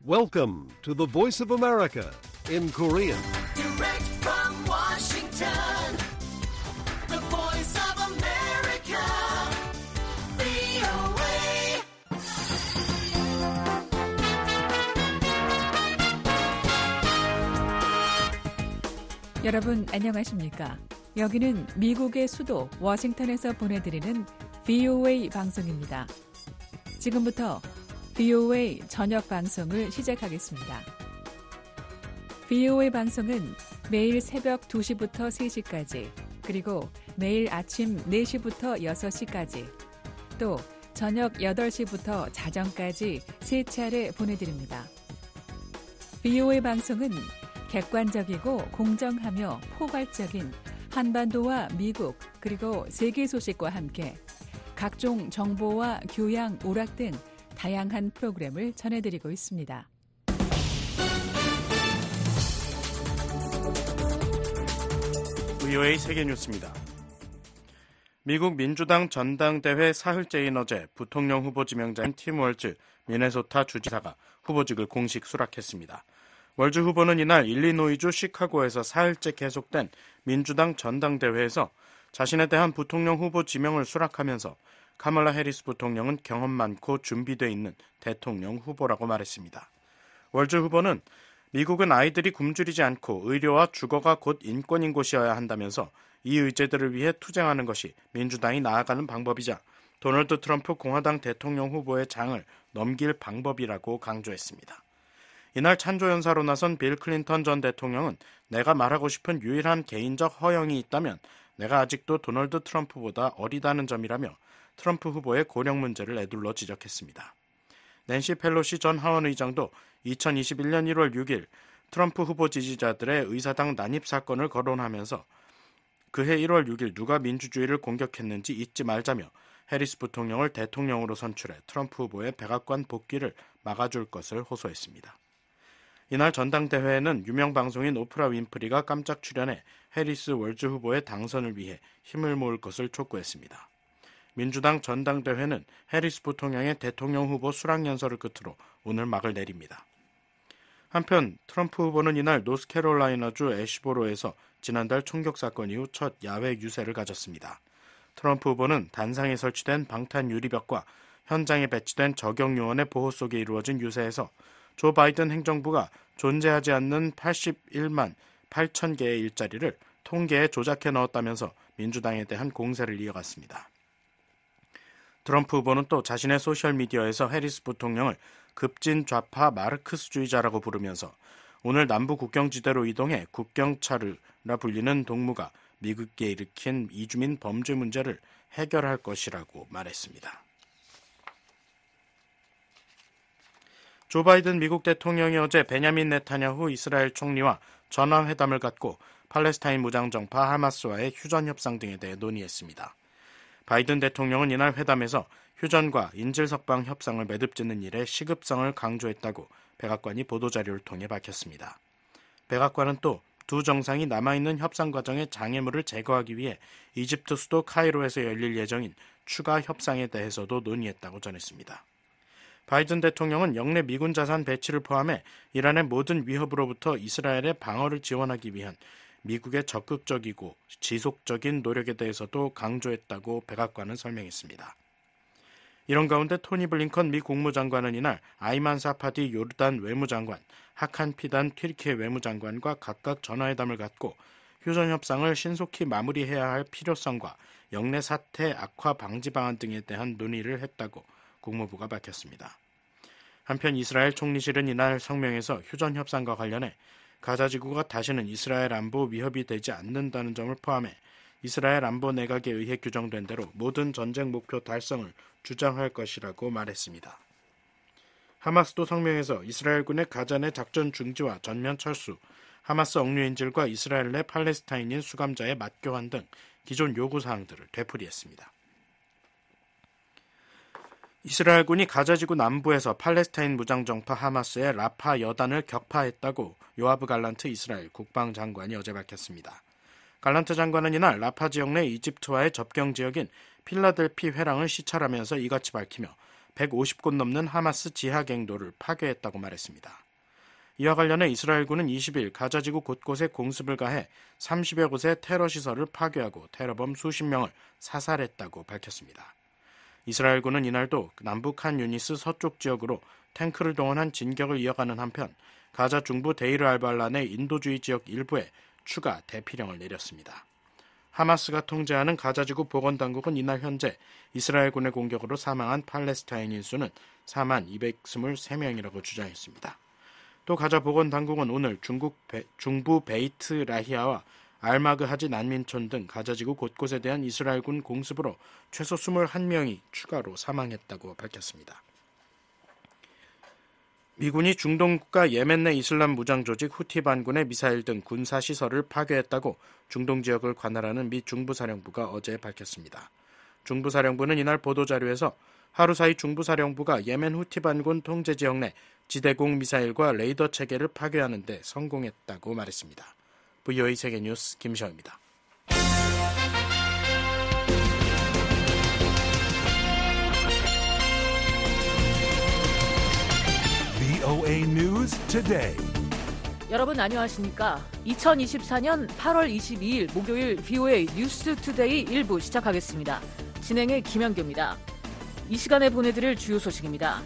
Welcome to the Voice of America in Korean. Direct from Washington, the Voice of America, VOA. 여러분 안녕하십니까? 여기는 미국의 수도 워싱턴에서 보내드리는 VOA 방송입니다. 지금부터 VOA 저녁 방송을 시작하겠습니다. VOA 방송은 매일 새벽 2시부터 3시까지, 그리고 매일 아침 4시부터 6시까지, 또 저녁 8시부터 자정까지 3차례 보내드립니다. VOA 방송은 객관적이고 공정하며 포괄적인 한반도와 미국 그리고 세계 소식과 함께 각종 정보와 교양, 오락 등 다양한 프로그램을 전해드리고 있습니다. VOA 세계뉴스입니다. 미국 민주당 전당대회 사흘째인 어제 부통령 후보 지명자인 팀 월즈 미네소타 주지사가 후보직을 공식 수락했습니다. 월즈 후보는 이날 일리노이주 시카고에서 사흘째 계속된 민주당 전당대회에서 자신에 대한 부통령 후보 지명을 수락하면서 카멀라 해리스 부통령은 경험 많고 준비되어 있는 대통령 후보라고 말했습니다. 월즈 후보는 미국은 아이들이 굶주리지 않고 의료와 주거가 곧 인권인 곳이어야 한다면서 이 의제들을 위해 투쟁하는 것이 민주당이 나아가는 방법이자 도널드 트럼프 공화당 대통령 후보의 장을 넘길 방법이라고 강조했습니다. 이날 찬조연사로 나선 빌 클린턴 전 대통령은 내가 말하고 싶은 유일한 개인적 허영이 있다면 내가 아직도 도널드 트럼프보다 어리다는 점이라며 트럼프 후보의 고령 문제를 에둘러 지적했습니다. 낸시 펠로시 전 하원 의장도 2021년 1월 6일 트럼프 후보 지지자들의 의사당 난입 사건을 거론하면서 그해 1월 6일 누가 민주주의를 공격했는지 잊지 말자며 해리스 부통령을 대통령으로 선출해 트럼프 후보의 백악관 복귀를 막아줄 것을 호소했습니다. 이날 전당대회에는 유명 방송인 오프라 윈프리가 깜짝 출연해 해리스 월즈 후보의 당선을 위해 힘을 모을 것을 촉구했습니다. 민주당 전당대회는 해리스 부통령의 대통령 후보 수락연설을 끝으로 오늘 막을 내립니다. 한편 트럼프 후보는 이날 노스캐롤라이나주 애쉬보로에서 지난달 총격 사건 이후 첫 야외 유세를 가졌습니다. 트럼프 후보는 단상에 설치된 방탄 유리벽과 현장에 배치된 저격요원의 보호 속에 이루어진 유세에서 조 바이든 행정부가 존재하지 않는 81만 8천 개의 일자리를 통계에 조작해 넣었다면서 민주당에 대한 공세를 이어갔습니다. 트럼프 후보는 또 자신의 소셜미디어에서 해리스 부통령을 급진 좌파 마르크스주의자라고 부르면서 오늘 남부 국경지대로 이동해 국경차르라 불리는 동무가 미국에 일으킨 이주민 범죄 문제를 해결할 것이라고 말했습니다. 조 바이든 미국 대통령이 어제 베냐민 네타냐후 이스라엘 총리와 전화회담을 갖고 팔레스타인 무장정파 하마스와의 휴전 협상 등에 대해 논의했습니다. 바이든 대통령은 이날 회담에서 휴전과 인질석방 협상을 매듭짓는 일에 시급성을 강조했다고 백악관이 보도자료를 통해 밝혔습니다. 백악관은 또 두 정상이 남아있는 협상 과정의 장애물을 제거하기 위해 이집트 수도 카이로에서 열릴 예정인 추가 협상에 대해서도 논의했다고 전했습니다. 바이든 대통령은 영내 미군 자산 배치를 포함해 이란의 모든 위협으로부터 이스라엘의 방어를 지원하기 위한 미국의 적극적이고 지속적인 노력에 대해서도 강조했다고 백악관은 설명했습니다. 이런 가운데 토니 블링컨 미 국무장관은 이날 아이만 사파디 요르단 외무장관, 하칸 피단 튀르키예 외무장관과 각각 전화회담을 갖고 휴전 협상을 신속히 마무리해야 할 필요성과 영내 사태 악화 방지 방안 등에 대한 논의를 했다고 국무부가 밝혔습니다. 한편 이스라엘 총리실은 이날 성명에서 휴전 협상과 관련해 가자 지구가 다시는 이스라엘 안보 위협이 되지 않는다는 점을 포함해 이스라엘 안보 내각에 의해 규정된 대로 모든 전쟁 목표 달성을 주장할 것이라고 말했습니다. 하마스도 성명에서 이스라엘군의 가자 내 작전 중지와 전면 철수, 하마스 억류인질과 이스라엘 내 팔레스타인인 수감자의 맞교환 등 기존 요구사항들을 되풀이했습니다. 이스라엘군이 가자지구 남부에서 팔레스타인 무장정파 하마스의 라파 여단을 격파했다고 요아브 갈란트 이스라엘 국방장관이 어제 밝혔습니다. 갈란트 장관은 이날 라파 지역 내 이집트와의 접경 지역인 필라델피 회랑을 시찰하면서 이같이 밝히며 150곳 넘는 하마스 지하갱도를 파괴했다고 말했습니다. 이와 관련해 이스라엘군은 20일 가자지구 곳곳에 공습을 가해 30여 곳의 테러 시설을 파괴하고 테러범 수십 명을 사살했다고 밝혔습니다. 이스라엘군은 이날도 남부 칸 유니스 서쪽 지역으로 탱크를 동원한 진격을 이어가는 한편 가자 중부 데이르 알발라 내 인도주의 지역 일부에 추가 대피령을 내렸습니다. 하마스가 통제하는 가자지구 보건당국은 이날 현재 이스라엘군의 공격으로 사망한 팔레스타인인 수는 4만 223명이라고 주장했습니다. 또 가자 보건당국은 오늘 중부 베이트 라히아와 알마그하지 난민촌 등 가자지구 곳곳에 대한 이스라엘군 공습으로 최소 21명이 추가로 사망했다고 밝혔습니다. 미군이 중동 국가 예멘 내 이슬람 무장 조직 후티 반군의 미사일 등 군사 시설을 파괴했다고 중동 지역을 관할하는 미 중부사령부가 어제 밝혔습니다. 중부사령부는 이날 보도자료에서 하루 사이 중부사령부가 예멘 후티 반군 통제 지역 내 지대공 미사일과 레이더 체계를 파괴하는 데 성공했다고 말했습니다. VOA 세계뉴스 김시영입니다. VOA News Today. 여러분 안녕하십니까? 2024년 8월 22일 목요일 VOA 뉴스 투데이 1부 시작하겠습니다. 진행의 김현규입니다. 이 시간에 보내드릴 주요 소식입니다.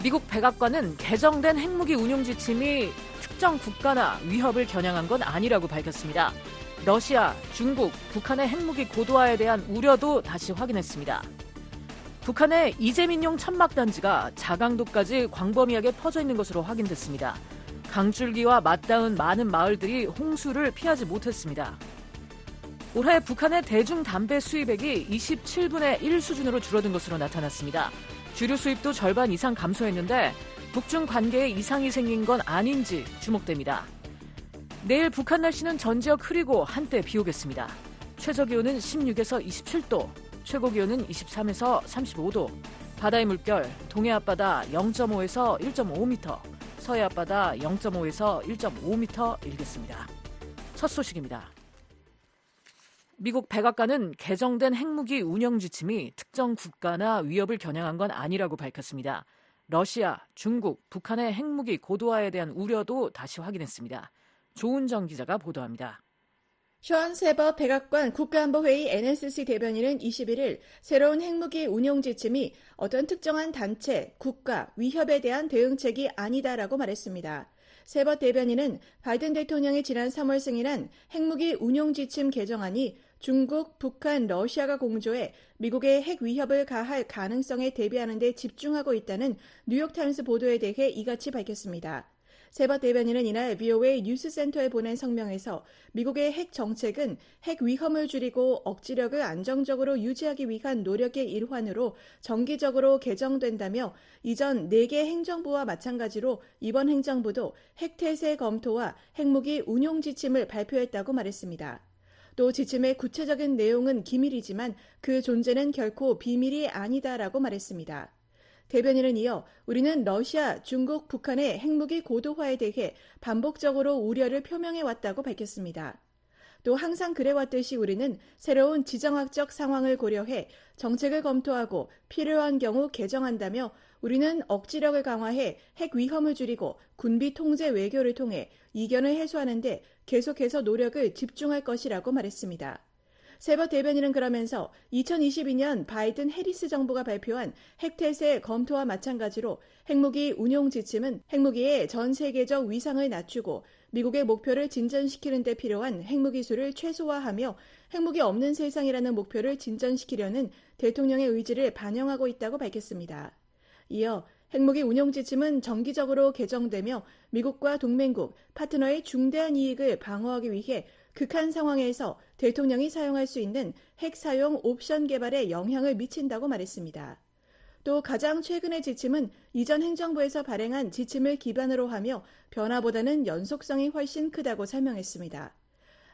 미국 백악관은 개정된 핵무기 운용 지침이 특정 국가나 위협을 겨냥한 건 아니라고 밝혔습니다. 러시아, 중국, 북한의 핵무기 고도화에 대한 우려도 다시 확인했습니다. 북한의 이재민용 천막단지가 자강도까지 광범위하게 퍼져 있는 것으로 확인됐습니다. 강줄기와 맞닿은 많은 마을들이 홍수를 피하지 못했습니다. 올해 북한의 대중 담배 수입액이 27분의 1 수준으로 줄어든 것으로 나타났습니다. 주류 수입도 절반 이상 감소했는데 북중 관계에 이상이 생긴 건 아닌지 주목됩니다. 내일 북한 날씨는 전 지역 흐리고 한때 비 오겠습니다. 최저기온은 16에서 27도, 최고기온은 23에서 35도, 바다의 물결 동해 앞바다 0.5에서 1.5m, 서해 앞바다 0.5에서 1.5m 일겠습니다. 첫 소식입니다. 미국 백악관은 개정된 핵무기 운영 지침이 특정 국가나 위협을 겨냥한 건 아니라고 밝혔습니다. 러시아, 중국, 북한의 핵무기 고도화에 대한 우려도 다시 확인했습니다. 조은정 기자가 보도합니다. 션 세버 백악관 국가안보회의 NSC 대변인은 21일 새로운 핵무기 운용 지침이 어떤 특정한 단체, 국가, 위협에 대한 대응책이 아니다라고 말했습니다. 세버 대변인은 바이든 대통령이 지난 3월 승인한 핵무기 운용 지침 개정안이 중국, 북한, 러시아가 공조해 미국의 핵 위협을 가할 가능성에 대비하는 데 집중하고 있다는 뉴욕타임스 보도에 대해 이같이 밝혔습니다. 세버 대변인은 이날 VOA 뉴스센터에 보낸 성명에서 미국의 핵 정책은 핵 위험을 줄이고 억지력을 안정적으로 유지하기 위한 노력의 일환으로 정기적으로 개정된다며 이전 4개 행정부와 마찬가지로 이번 행정부도 핵태세 검토와 핵무기 운용 지침을 발표했다고 말했습니다. 또 지침의 구체적인 내용은 기밀이지만 그 존재는 결코 비밀이 아니다라고 말했습니다. 대변인은 이어 우리는 러시아, 중국, 북한의 핵무기 고도화에 대해 반복적으로 우려를 표명해왔다고 밝혔습니다. 또 항상 그래왔듯이 우리는 새로운 지정학적 상황을 고려해 정책을 검토하고 필요한 경우 개정한다며 우리는 억지력을 강화해 핵 위험을 줄이고 군비 통제 외교를 통해 이견을 해소하는 데 계속해서 노력을 집중할 것이라고 말했습니다. 세버 대변인은 그러면서 2022년 바이든 해리스 정부가 발표한 핵태세 검토와 마찬가지로 핵무기 운용 지침은 핵무기의 전 세계적 위상을 낮추고 미국의 목표를 진전시키는 데 필요한 핵무기 수를 최소화하며 핵무기 없는 세상이라는 목표를 진전시키려는 대통령의 의지를 반영하고 있다고 밝혔습니다. 이어 핵무기 운용 지침은 정기적으로 개정되며 미국과 동맹국, 파트너의 중대한 이익을 방어하기 위해 극한 상황에서 대통령이 사용할 수 있는 핵 사용 옵션 개발에 영향을 미친다고 말했습니다. 또 가장 최근의 지침은 이전 행정부에서 발행한 지침을 기반으로 하며 변화보다는 연속성이 훨씬 크다고 설명했습니다.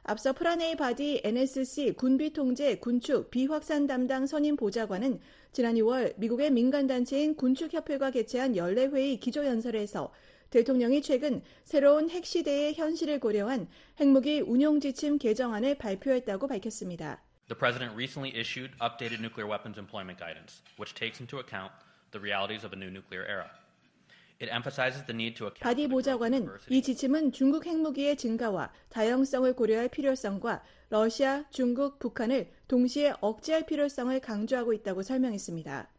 앞서 프라네이 바디 NSC 군비통제 군축 비확산 담당 선임 보좌관은 지난 6월 미국의 민간단체인 군축협회가 개최한 연례회의 기조연설에서 대통령이 최근 새로운 핵시대의 현실을 고려한 핵무기 운용 지침 개정안을 발표했다고 밝혔습니다. The President recently issued updated nuclear weapons employment guidance, which takes into account the realities of a new nuclear era. It emphasizes the need to account 바디 for the growth 보좌관은 and diversity. 이 지침은 중국 핵무기의 증가와 다양성을 고려할 필요성과 러시아, 중국, 북한을 동시에 억제할 필요성을 강조하고 있다고 설명했습니다.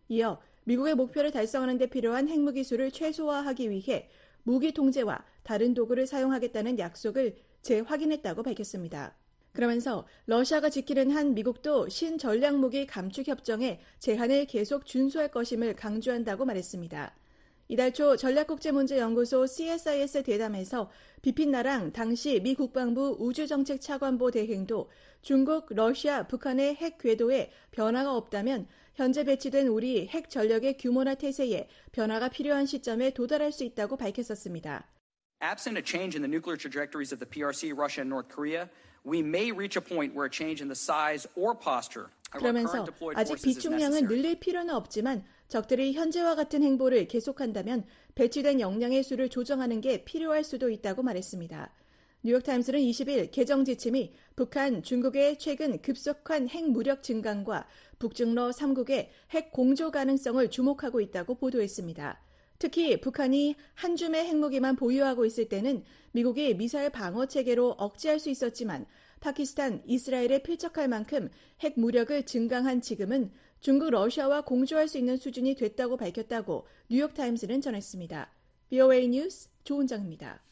이어 미국의 목표를 달성하는 데 필요한 핵무기 수를 최소화하기 위해 무기 통제와 다른 도구를 사용하겠다는 약속을 재확인했다고 밝혔습니다. 그러면서 러시아가 지키는 한 미국도 신전략무기 감축 협정의 제한을 계속 준수할 것임을 강조한다고 말했습니다. 이달 초 전략국제문제연구소 CSIS 대담에서 비핀나랑 당시 미 국방부 우주정책차관보 대행도 중국, 러시아, 북한의 핵 궤도에 변화가 없다면 현재 배치된 우리 핵 전력의 규모나 태세에 변화가 필요한 시점에 도달할 수 있다고 밝혔었습니다. Absent a change in the nuclear trajectories of the PRC, Russia, and North Korea, we may reach a point where a change in the size or posture of our 그러면서 current deployed 아직 forces is 비축량을 necessary. 늘릴 필요는 없지만 적들이 현재와 같은 행보를 계속한다면 배치된 역량의 수를 조정하는 게 필요할 수도 있다고 말했습니다. 뉴욕타임스는 20일 개정 지침이 북한, 중국의 최근 급속한 핵 무력 증강과 북중러 3국의 핵 공조 가능성을 주목하고 있다고 보도했습니다. 특히 북한이 한 줌의 핵무기만 보유하고 있을 때는 미국이 미사일 방어 체계로 억제할 수 있었지만 파키스탄, 이스라엘에 필적할 만큼 핵 무력을 증강한 지금은 중국, 러시아와 공조할 수 있는 수준이 됐다고 밝혔다고 뉴욕타임스는 전했습니다. VOA 뉴스 조은정입니다.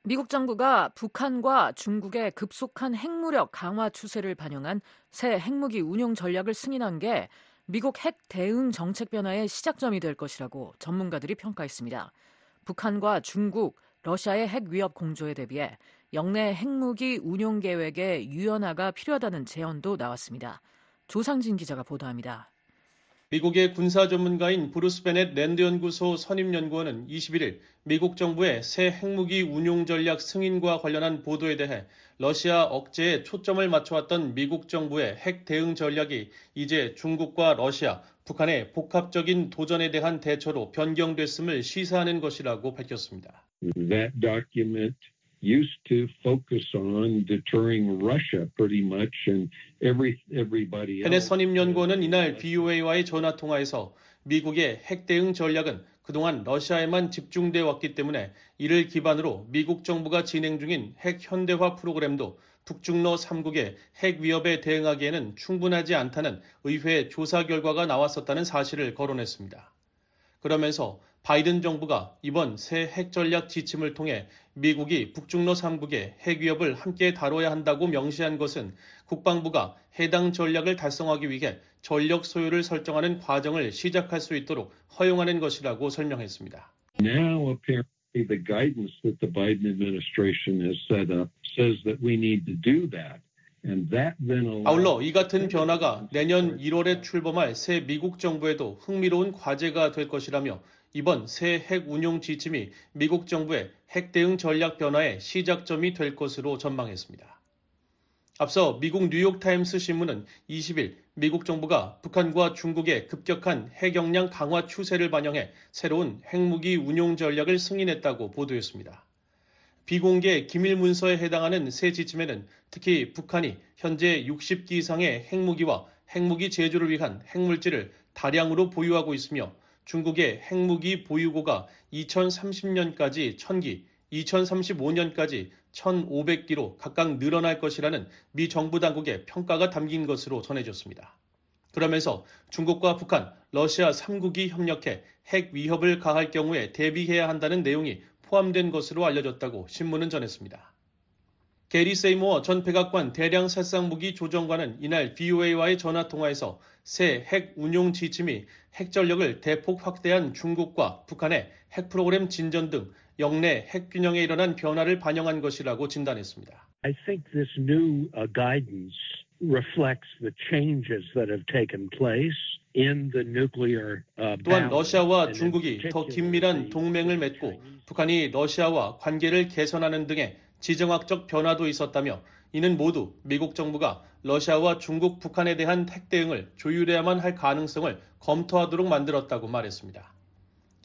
미국 정부가 북한과 중국의 급속한 핵무력 강화 추세를 반영한 새 핵무기 운용 전략을 승인한 게 미국 핵 대응 정책 변화의 시작점이 될 것이라고 전문가들이 평가했습니다. 북한과 중국, 러시아의 핵 위협 공조에 대비해 영내 핵무기 운용 계획의 유연화가 필요하다는 제언도 나왔습니다. 조상진 기자가 보도합니다. 미국의 군사 전문가인 브루스 베넷 랜드 연구소 선임 연구원은 21일 미국 정부의 새 핵무기 운용 전략 승인과 관련한 보도에 대해 러시아 억제에 초점을 맞춰왔던 미국 정부의 핵 대응 전략이 이제 중국과 러시아, 북한의 복합적인 도전에 대한 대처로 변경됐음을 시사하는 것이라고 밝혔습니다. That document used to focus on deterring Russia pretty much and everybody else. 베넷 선임 연구원은 이날 VOA와의 전화 통화에서 미국의 핵 대응 전략은 그동안 러시아에만 집중돼 왔기 때문에 이를 기반으로 미국 정부가 진행 중인 핵 현대화 프로그램도 북중러 3국의 핵 위협에 대응하기에는 충분하지 않다는 의회 조사 결과가 나왔었다는 사실을 거론했습니다. 그러면서 바이든 정부가 이번 새 핵 전략 지침을 통해 미국이 북중러 3국의 핵 위협을 함께 다뤄야 한다고 명시한 것은 국방부가 해당 전략을 달성하기 위해 전력 소요를 설정하는 과정을 시작할 수 있도록 허용하는 것이라고 설명했습니다. Now apparently the guidance that the Biden administration has set up says that we need to do that. 아울러 이 같은 변화가 내년 1월에 출범할 새 미국 정부에도 흥미로운 과제가 될 것이라며 이번 새 핵 운용 지침이 미국 정부의 핵 대응 전략 변화의 시작점이 될 것으로 전망했습니다. 앞서 미국 뉴욕타임스 신문은 20일 미국 정부가 북한과 중국의 급격한 핵 역량 강화 추세를 반영해 새로운 핵무기 운용 전략을 승인했다고 보도했습니다. 비공개 기밀 문서에 해당하는 새 지침에는 특히 북한이 현재 60기 이상의 핵무기와 핵무기 제조를 위한 핵물질을 다량으로 보유하고 있으며 중국의 핵무기 보유고가 2030년까지 1000기, 2035년까지 1500기로 각각 늘어날 것이라는 미 정부 당국의 평가가 담긴 것으로 전해졌습니다. 그러면서 중국과 북한, 러시아 3국이 협력해 핵 위협을 가할 경우에 대비해야 한다는 내용이 포함된 것으로 알려졌다고 신문은 전했습니다. 게리 세이모어 전 백악관 대량 살상무기 조정관은 이날 VOA와의 전화통화에서 새 핵 운용 지침이 핵 전력을 대폭 확대한 중국과 북한의 핵 프로그램 진전 등 영내 핵 균형에 일어난 변화를 반영한 것이라고 진단했습니다. I think this new guidance reflects the changes that have taken place in the nuclear 또한 러시아와 중국이 더 긴밀한 동맹을 맺고 북한이 러시아와 관계를 개선하는 등의 지정학적 변화도 있었다며 이는 모두 미국 정부가 러시아와 중국, 북한에 대한 핵 대응을 조율해야만 할 가능성을 검토하도록 만들었다고 말했습니다.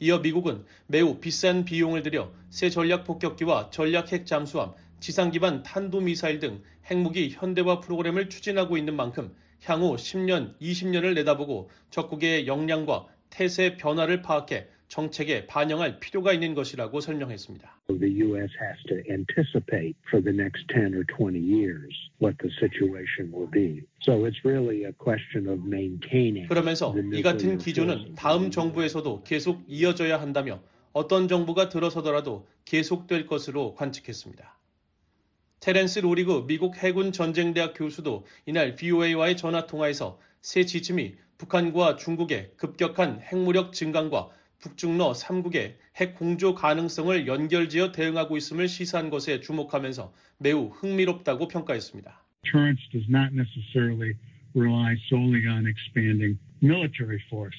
이어 미국은 매우 비싼 비용을 들여 새 전략 폭격기와 전략 핵 잠수함, 지상 기반 탄도미사일 등 핵무기 현대화 프로그램을 추진하고 있는 만큼 향후 10년, 20년을 내다보고 적국의 역량과 태세 변화를 파악해 정책에 반영할 필요가 있는 것이라고 설명했습니다. The U.S. has to anticipate for the next 10 or 20 years what the situation will be. So it's really a question of maintaining. 그러면서 이 같은 기조는 다음 정부에서도 계속 이어져야 한다며 어떤 정부가 들어서더라도 계속될 것으로 관측했습니다. 테렌스 로리그 미국 해군 전쟁대학 교수도 이날 VOA와의 전화통화에서 새 지침이 북한과 중국의 급격한 핵무력 증강과 북중러 3국의 핵 공조 가능성을 연결지어 대응하고 있음을 시사한 것에 주목하면서 매우 흥미롭다고 평가했습니다. Deterrence does not necessarily rely solely on expanding military force.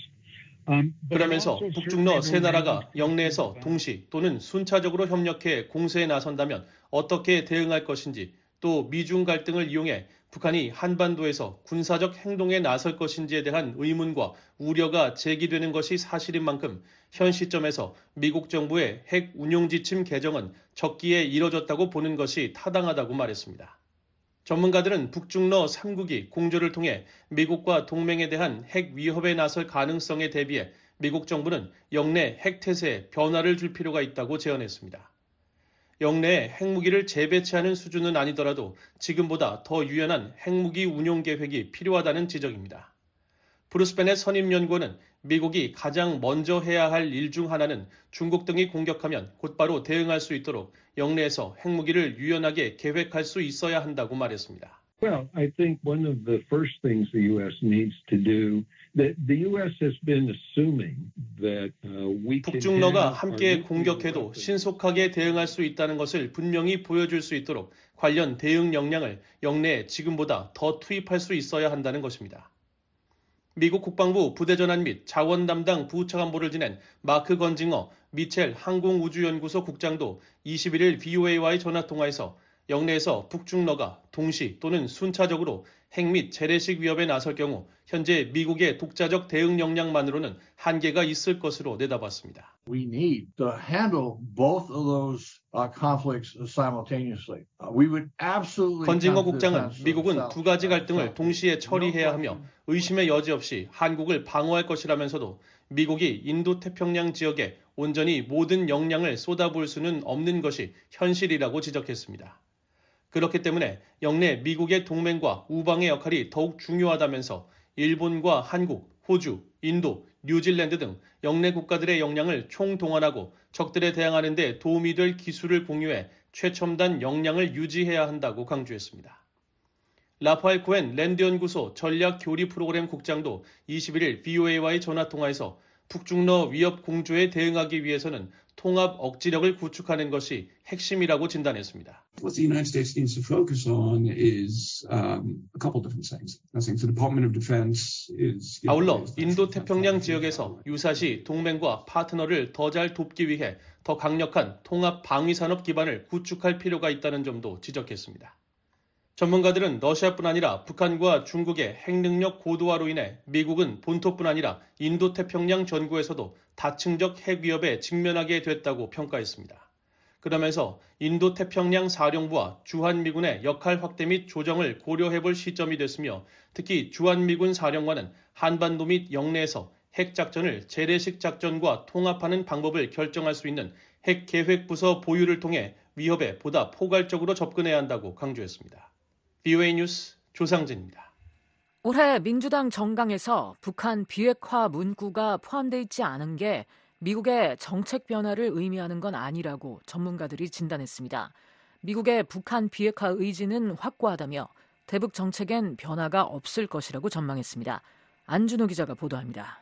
그러면서 북중러 세 나라가 영내에서 동시 또는 순차적으로 협력해 공세에 나선다면 어떻게 대응할 것인지 또 미중 갈등을 이용해 북한이 한반도에서 군사적 행동에 나설 것인지에 대한 의문과 우려가 제기되는 것이 사실인 만큼 현 시점에서 미국 정부의 핵 운용 지침 개정은 적기에 이뤄졌다고 보는 것이 타당하다고 말했습니다. 전문가들은 북중러 3국이 공조를 통해 미국과 동맹에 대한 핵 위협에 나설 가능성에 대비해 미국 정부는 영내 핵 태세에 변화를 줄 필요가 있다고 제언했습니다. 영내에 핵무기를 재배치하는 수준은 아니더라도 지금보다 더 유연한 핵무기 운용 계획이 필요하다는 지적입니다. 브루스 베넷 선임연구원은 미국이 가장 먼저 해야 할 일 중 하나는 중국 등이 공격하면 곧바로 대응할 수 있도록 영내에서 핵무기를 유연하게 계획할 수 있어야 한다고 말했습니다. Well, I think one of the first things the U.S. needs to do, that the U.S. has been assuming that we can 북중러가 함께 공격해도 신속하게 대응할 수 있다는 것을 분명히 보여줄 수 있도록 관련 대응 역량을 영내에 지금보다 더 투입할 수 있어야 한다는 것입니다. 미국 국방부 부대전환 및 자원 담당 부차관보를 지낸 마크 건징어 미첼 항공우주연구소 국장도 21일 VOA와의 전화통화에서 영내에서 북중러가 동시 또는 순차적으로 핵 및 재래식 위협에 나설 경우 현재 미국의 독자적 대응 역량만으로는 한계가 있을 것으로 내다봤습니다. We need to handle both of those conflicts simultaneously. We would absolutely. 건징어 국장은 미국은 두 가지 갈등을 동시에 처리해야 하며 의심의 여지 없이 한국을 방어할 것이라면서도 미국이 인도태평양 지역에 온전히 모든 역량을 쏟아부을 수는 없는 것이 현실이라고 지적했습니다. 그렇기 때문에 영내 미국의 동맹과 우방의 역할이 더욱 중요하다면서 일본과 한국, 호주, 인도, 뉴질랜드 등 영내 국가들의 역량을 총동원하고 적들에 대항하는 데 도움이 될 기술을 공유해 최첨단 역량을 유지해야 한다고 강조했습니다. 라파엘 코엔 랜드연구소 전략교리 프로그램 국장도 21일 VOA와의 전화통화에서 북중러 위협 공조에 대응하기 위해서는 통합 억지력을 구축하는 것이 핵심이라고 진단했습니다. What the United States needs to focus on is a couple different things. I think the Department of Defense is. 아울러 인도태평양 지역에서 유사시 동맹과 파트너를 더 잘 돕기 위해 더 강력한 통합 방위산업 기반을 구축할 필요가 있다는 점도 지적했습니다. 전문가들은 러시아뿐 아니라 북한과 중국의 핵능력 고도화로 인해 미국은 본토뿐 아니라 인도태평양 전구에서도 다층적 핵 위협에 직면하게 됐다고 평가했습니다. 그러면서 인도태평양 사령부와 주한미군의 역할 확대 및 조정을 고려해볼 시점이 됐으며 특히 주한미군 사령관은 한반도 및 영내에서 핵작전을 재래식 작전과 통합하는 방법을 결정할 수 있는 핵계획부서 보유를 통해 위협에 보다 포괄적으로 접근해야 한다고 강조했습니다. VOA 뉴스 조상진입니다. 올해 민주당 정강에서 북한 비핵화 문구가 포함되어 있지 않은 게 미국의 정책 변화를 의미하는 건 아니라고 전문가들이 진단했습니다. 미국의 북한 비핵화 의지는 확고하다며 대북 정책엔 변화가 없을 것이라고 전망했습니다. 안준호 기자가 보도합니다.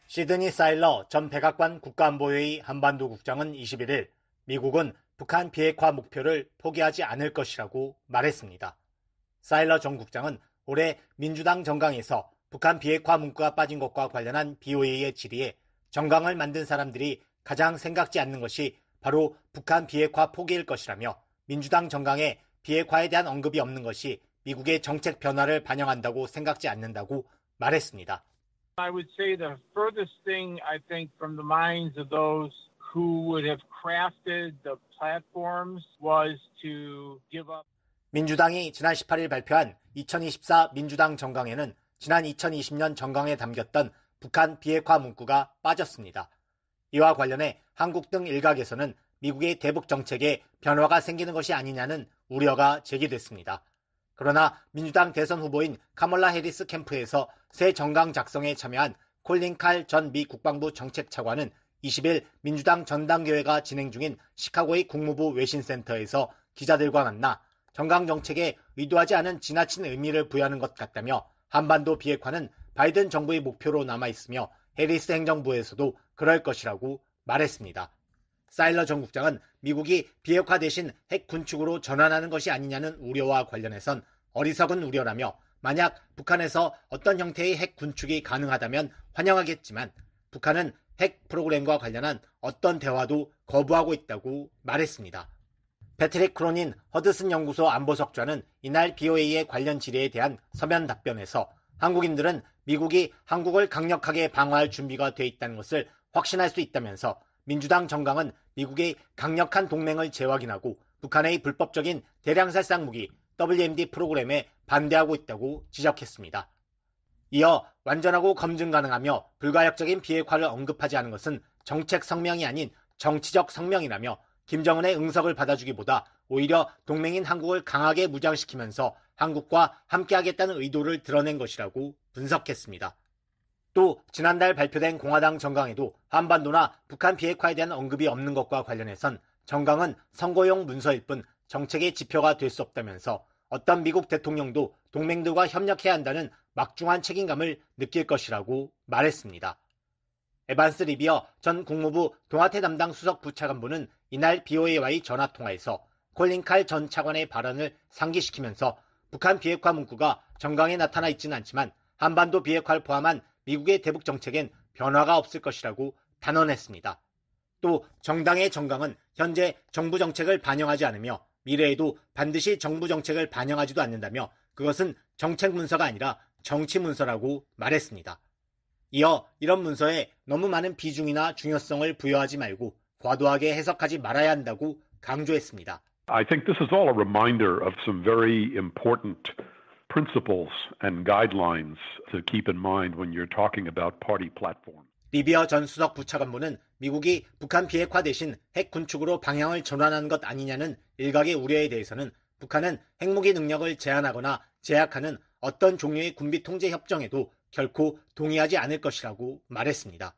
시드니 사일러 전 백악관 국가안보회의 한반도 국장은 21일 미국은 북한 비핵화 목표를 포기하지 않을 것이라고 말했습니다. 사일러 전 국장은 올해 민주당 정강에서 북한 비핵화 문구가 빠진 것과 관련한 BOA의 질의에 정강을 만든 사람들이 가장 생각지 않는 것이 바로 북한 비핵화 포기일 것이라며 민주당 정강에 비핵화에 대한 언급이 없는 것이 미국의 정책 변화를 반영한다고 생각지 않는다고 말했습니다. I would say the furthest thing I think from the minds of those who would have crafted the platforms was to give up. 민주당이 지난 18일 발표한 2024 민주당 정강에는 지난 2020년 정강에 담겼던 북한 비핵화 문구가 빠졌습니다. 이와 관련해 한국 등 일각에서는 미국의 대북 정책에 변화가 생기는 것이 아니냐는 우려가 제기됐습니다. 그러나 민주당 대선 후보인 카멀라 해리스 캠프에서 새 정강 작성에 참여한 콜린 칼 전 미 국방부 정책차관은 20일 민주당 전당대회가 진행 중인 시카고의 국무부 외신센터에서 기자들과 만나 정강 정책에 의도하지 않은 지나친 의미를 부여하는 것 같다며 한반도 비핵화는 바이든 정부의 목표로 남아있으며 해리스 행정부에서도 그럴 것이라고 말했습니다. 사일러 전 국장은 미국이 비핵화 대신 핵 군축으로 전환하는 것이 아니냐는 우려와 관련해선 어리석은 우려라며 만약 북한에서 어떤 형태의 핵 군축이 가능하다면 환영하겠지만 북한은 핵 프로그램과 관련한 어떤 대화도 거부하고 있다고 말했습니다. 패트릭 크로닌 허드슨 연구소 안보석좌는 이날 BOA의 관련 질의에 대한 서면 답변에서 한국인들은 미국이 한국을 강력하게 방어할 준비가 돼 있다는 것을 확신할 수 있다면서 민주당 정강은 미국의 강력한 동맹을 재확인하고 북한의 불법적인 대량살상 무기 WMD 프로그램에 반대하고 있다고 지적했습니다. 이어 완전하고 검증 가능하며 불가역적인 비핵화를 언급하지 않은 것은 정책 성명이 아닌 정치적 성명이라며 김정은의 응석을 받아주기보다 오히려 동맹인 한국을 강하게 무장시키면서 한국과 함께하겠다는 의도를 드러낸 것이라고 분석했습니다. 또 지난달 발표된 공화당 정강에도 한반도나 북한 비핵화에 대한 언급이 없는 것과 관련해선 정강은 선거용 문서일 뿐 정책의 지표가 될 수 없다면서 어떤 미국 대통령도 동맹들과 협력해야 한다는 막중한 책임감을 느낄 것이라고 말했습니다. 에반스 리비어 전 국무부 동아태 담당 수석 부차관보는 이날 BOA와의 전화통화에서 콜린 칼 전 차관의 발언을 상기시키면서 북한 비핵화 문구가 정강에 나타나 있지는 않지만 한반도 비핵화를 포함한 미국의 대북 정책엔 변화가 없을 것이라고 단언했습니다. 또 정당의 정강은 현재 정부 정책을 반영하지 않으며 미래에도 반드시 정부 정책을 반영하지도 않는다며 그것은 정책 문서가 아니라 정치 문서라고 말했습니다. 이어 이런 문서에 너무 많은 비중이나 중요성을 부여하지 말고 과도하게 해석하지 말아야 한다고 강조했습니다. I think this is all a reminder of some very important principles and guidelines to keep in mind when you're talking about party platform. 리비어 전 수석 부차관보는 미국이 북한 비핵화 대신 핵 군축으로 방향을 전환하는 것 아니냐는 일각의 우려에 대해서는 북한은 핵무기 능력을 제한하거나 제약하는 어떤 종류의 군비 통제 협정에도 결코 동의하지 않을 것이라고 말했습니다.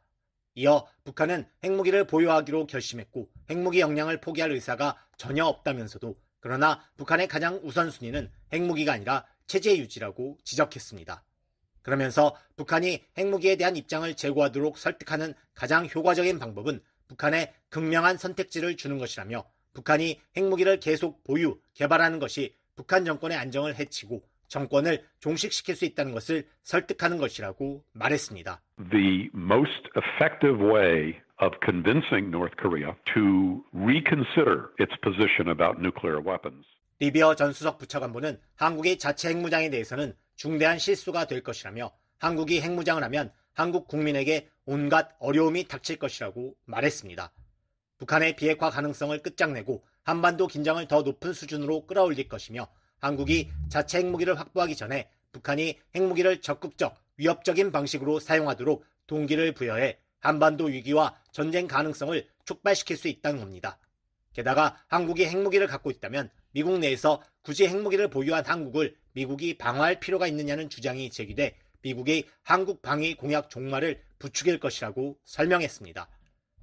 이어 북한은 핵무기를 보유하기로 결심했고 핵무기 역량을 포기할 의사가 전혀 없다면서도 그러나 북한의 가장 우선순위는 핵무기가 아니라 체제 유지라고 지적했습니다. 그러면서 북한이 핵무기에 대한 입장을 제고하도록 설득하는 가장 효과적인 방법은 북한에 극명한 선택지를 주는 것이라며 북한이 핵무기를 계속 보유, 개발하는 것이 북한 정권의 안정을 해치고 정권을 종식시킬 수 있다는 것을 설득하는 것이라고 말했습니다. The most effective way of convincing North Korea to reconsider its position about nuclear weapons. 리비어 전 수석 부차관보는 한국의 자체 핵무장에 대해서는 중대한 실수가 될 것이라며 한국이 핵무장을 하면 한국 국민에게 온갖 어려움이 닥칠 것이라고 말했습니다. 북한의 비핵화 가능성을 끝장내고 한반도 긴장을 더 높은 수준으로 끌어올릴 것이며 한국이 자체 핵무기를 확보하기 전에 북한이 핵무기를 적극적, 위협적인 방식으로 사용하도록 동기를 부여해 한반도 위기와 전쟁 가능성을 촉발시킬 수 있다는 겁니다. 게다가 한국이 핵무기를 갖고 있다면 미국 내에서 굳이 핵무기를 보유한 한국을 미국이 방어할 필요가 있느냐는 주장이 제기돼 미국의 한국 방위 공약 종말을 부추길 것이라고 설명했습니다.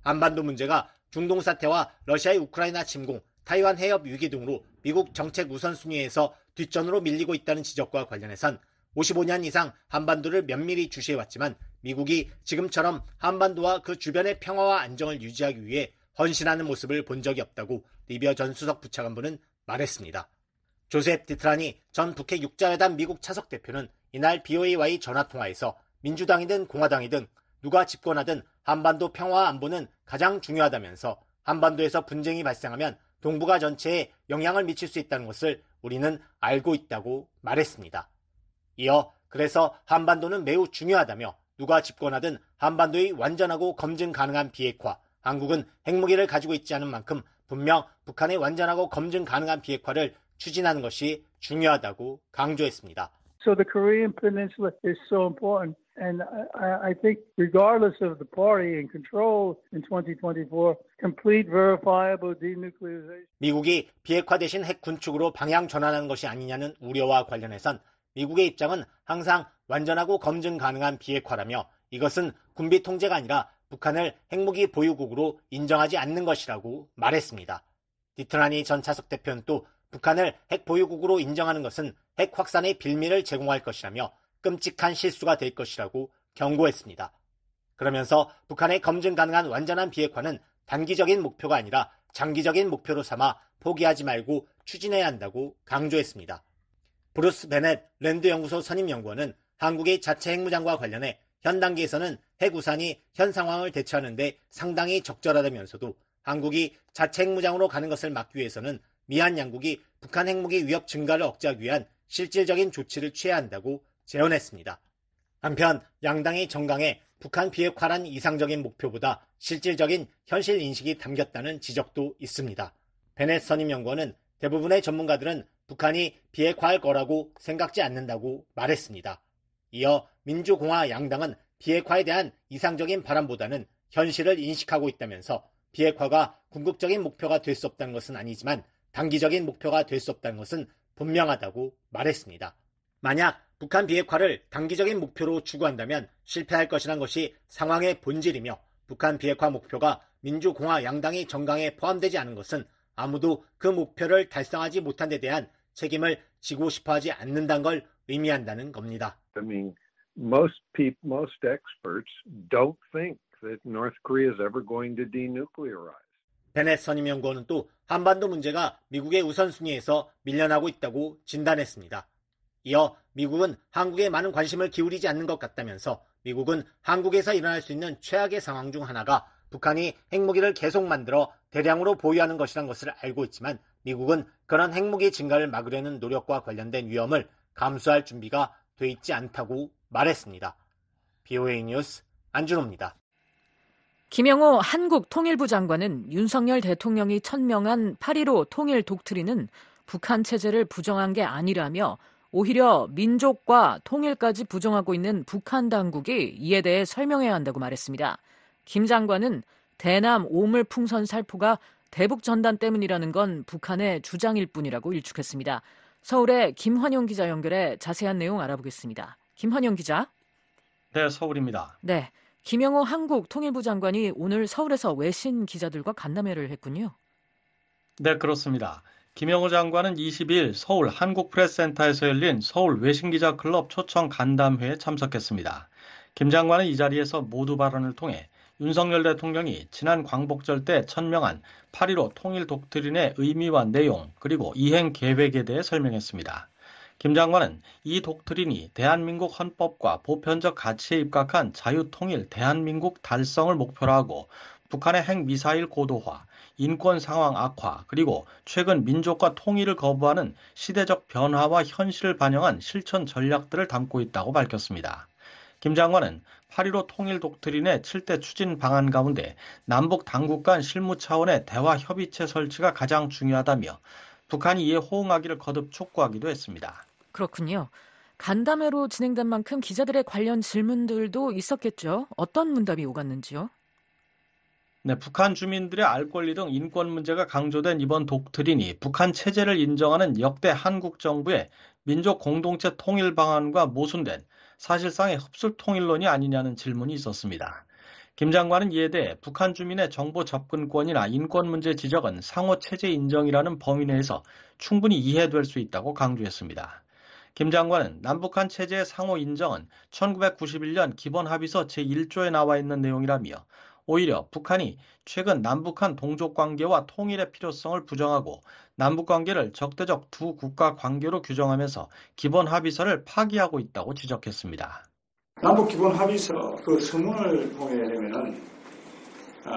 한반도 문제가 중동 사태와 러시아의 우크라이나 침공, 타이완 해협 위기 등으로 미국 정책 우선순위에서 뒷전으로 밀리고 있다는 지적과 관련해선 55년 이상 한반도를 면밀히 주시해왔지만 미국이 지금처럼 한반도와 그 주변의 평화와 안정을 유지하기 위해 헌신하는 모습을 본 적이 없다고 리비어 전 수석 부차관보는 말했습니다. 조셉 디트라니 전 북핵 육자회담 미국 차석 대표는 이날 BOA와의 전화통화에서 민주당이든 공화당이든 누가 집권하든 한반도 평화와 안보는 가장 중요하다면서 한반도에서 분쟁이 발생하면 동북아 전체에 영향을 미칠 수 있다는 것을 우리는 알고 있다고 말했습니다. 이어 그래서 한반도는 매우 중요하다며 누가 집권하든 한반도의 완전하고 검증 가능한 비핵화, 한국은 핵무기를 가지고 있지 않은 만큼 분명 북한의 완전하고 검증 가능한 비핵화를 추진하는 것이 중요하다고 강조했습니다. So the Korean Peninsula is so important. And I think regardless of the party in control in 2024, complete verifiable denuclearization. 미국이 비핵화 대신 핵 군축으로 방향 전환한 것이 아니냐는 우려와 관련해선 미국의 입장은 항상 완전하고 검증 가능한 비핵화라며 이것은 군비 통제가 아니라 북한을 핵무기 보유국으로 인정하지 않는 것이라고 말했습니다. 디트라니 전 차석 대표는 또 북한을 핵 보유국으로 인정하는 것은 핵 확산의 빌미를 제공할 것이라며 끔찍한 실수가 될 것이라고 경고했습니다. 그러면서 북한의 검증 가능한 완전한 비핵화는 단기적인 목표가 아니라 장기적인 목표로 삼아 포기하지 말고 추진해야 한다고 강조했습니다. 브루스 베넷 랜드 연구소 선임 연구원은 한국의 자체 핵무장과 관련해 현 단계에서는 핵 우산이 현 상황을 대처하는 데 상당히 적절하다면서도 한국이 자체 핵무장으로 가는 것을 막기 위해서는 미한 양국이 북한 핵무기 위협 증가를 억제하기 위한 실질적인 조치를 취해야 한다고 제언했습니다. 한편 양당의 정강에 북한 비핵화란 이상적인 목표보다 실질적인 현실 인식이 담겼다는 지적도 있습니다. 베넷 선임 연구원은 대부분의 전문가들은 북한이 비핵화할 거라고 생각지 않는다고 말했습니다. 이어 민주공화 양당은 비핵화에 대한 이상적인 바람보다는 현실을 인식하고 있다면서 비핵화가 궁극적인 목표가 될 수 없다는 것은 아니지만 단기적인 목표가 될 수 없다는 것은 분명하다고 말했습니다. 만약 북한 비핵화를 단기적인 목표로 추구한다면 실패할 것이란 것이 상황의 본질이며 북한 비핵화 목표가 민주공화 양당의 정강에 포함되지 않은 것은 아무도 그 목표를 달성하지 못한 데 대한 책임을 지고 싶어하지 않는다는 걸 의미한다는 겁니다. I mean, most experts don't think that North Korea is ever going to denuclearize. 베넷 선임 연구원은 또 한반도 문제가 미국의 우선순위에서 밀려나고 있다고 진단했습니다. 이어 미국은 한국에 많은 관심을 기울이지 않는 것 같다면서 미국은 한국에서 일어날 수 있는 최악의 상황 중 하나가 북한이 핵무기를 계속 만들어 대량으로 보유하는 것이란 것을 알고 있지만 미국은 그런 핵무기 증가를 막으려는 노력과 관련된 위험을 감수할 준비가 돼 있지 않다고 말했습니다. BOA 뉴스 안준호입니다. 김영호 한국 통일부 장관은 윤석열 대통령이 천명한 8.15 통일 독트린은 북한 체제를 부정한 게 아니라며 오히려 민족과 통일까지 부정하고 있는 북한 당국이 이에 대해 설명해야 한다고 말했습니다. 김 장관은 대남 오물풍선 살포가 대북 전단 때문이라는 건 북한의 주장일 뿐이라고 일축했습니다. 서울의 김환용 기자 연결해 자세한 내용 알아보겠습니다. 김환용 기자. 네, 서울입니다. 네, 김영호 한국 통일부 장관이 오늘 서울에서 외신 기자들과 간담회를 했군요. 네, 그렇습니다. 김영호 장관은 22일 서울 한국프레스센터에서 열린 서울 외신기자클럽 초청 간담회에 참석했습니다. 김 장관은 이 자리에서 모두 발언을 통해 윤석열 대통령이 지난 광복절 때 천명한 8.15 통일 독트린의 의미와 내용 그리고 이행 계획에 대해 설명했습니다. 김 장관은 이 독트린이 대한민국 헌법과 보편적 가치에 입각한 자유통일 대한민국 달성을 목표로 하고 북한의 핵미사일 고도화, 인권 상황 악화, 그리고 최근 민족과 통일을 거부하는 시대적 변화와 현실을 반영한 실천 전략들을 담고 있다고 밝혔습니다. 김 장관은 8.15 통일 독트린의 7대 추진 방안 가운데 남북 당국 간 실무 차원의 대화 협의체 설치가 가장 중요하다며 북한이 이에 호응하기를 거듭 촉구하기도 했습니다. 그렇군요. 간담회로 진행된 만큼 기자들의 관련 질문들도 있었겠죠. 어떤 문답이 오갔는지요? 네, 북한 주민들의 알 권리 등 인권 문제가 강조된 이번 독트린이 북한 체제를 인정하는 역대 한국 정부의 민족 공동체 통일 방안과 모순된 사실상의 흡술 통일론이 아니냐는 질문이 있었습니다. 김 장관은 이에 대해 북한 주민의 정보 접근권이나 인권 문제 지적은 상호 체제 인정이라는 범위 내에서 충분히 이해될 수 있다고 강조했습니다. 김 장관은 남북한 체제의 상호 인정은 1991년 기본합의서 제1조에 나와 있는 내용이라며 오히려 북한이 최근 남북한 동족관계와 통일의 필요성을 부정하고 남북관계를 적대적 두 국가 관계로 규정하면서 기본합의서를 파기하고 있다고 지적했습니다. 남북기본합의서 그 서문을 보게 되면은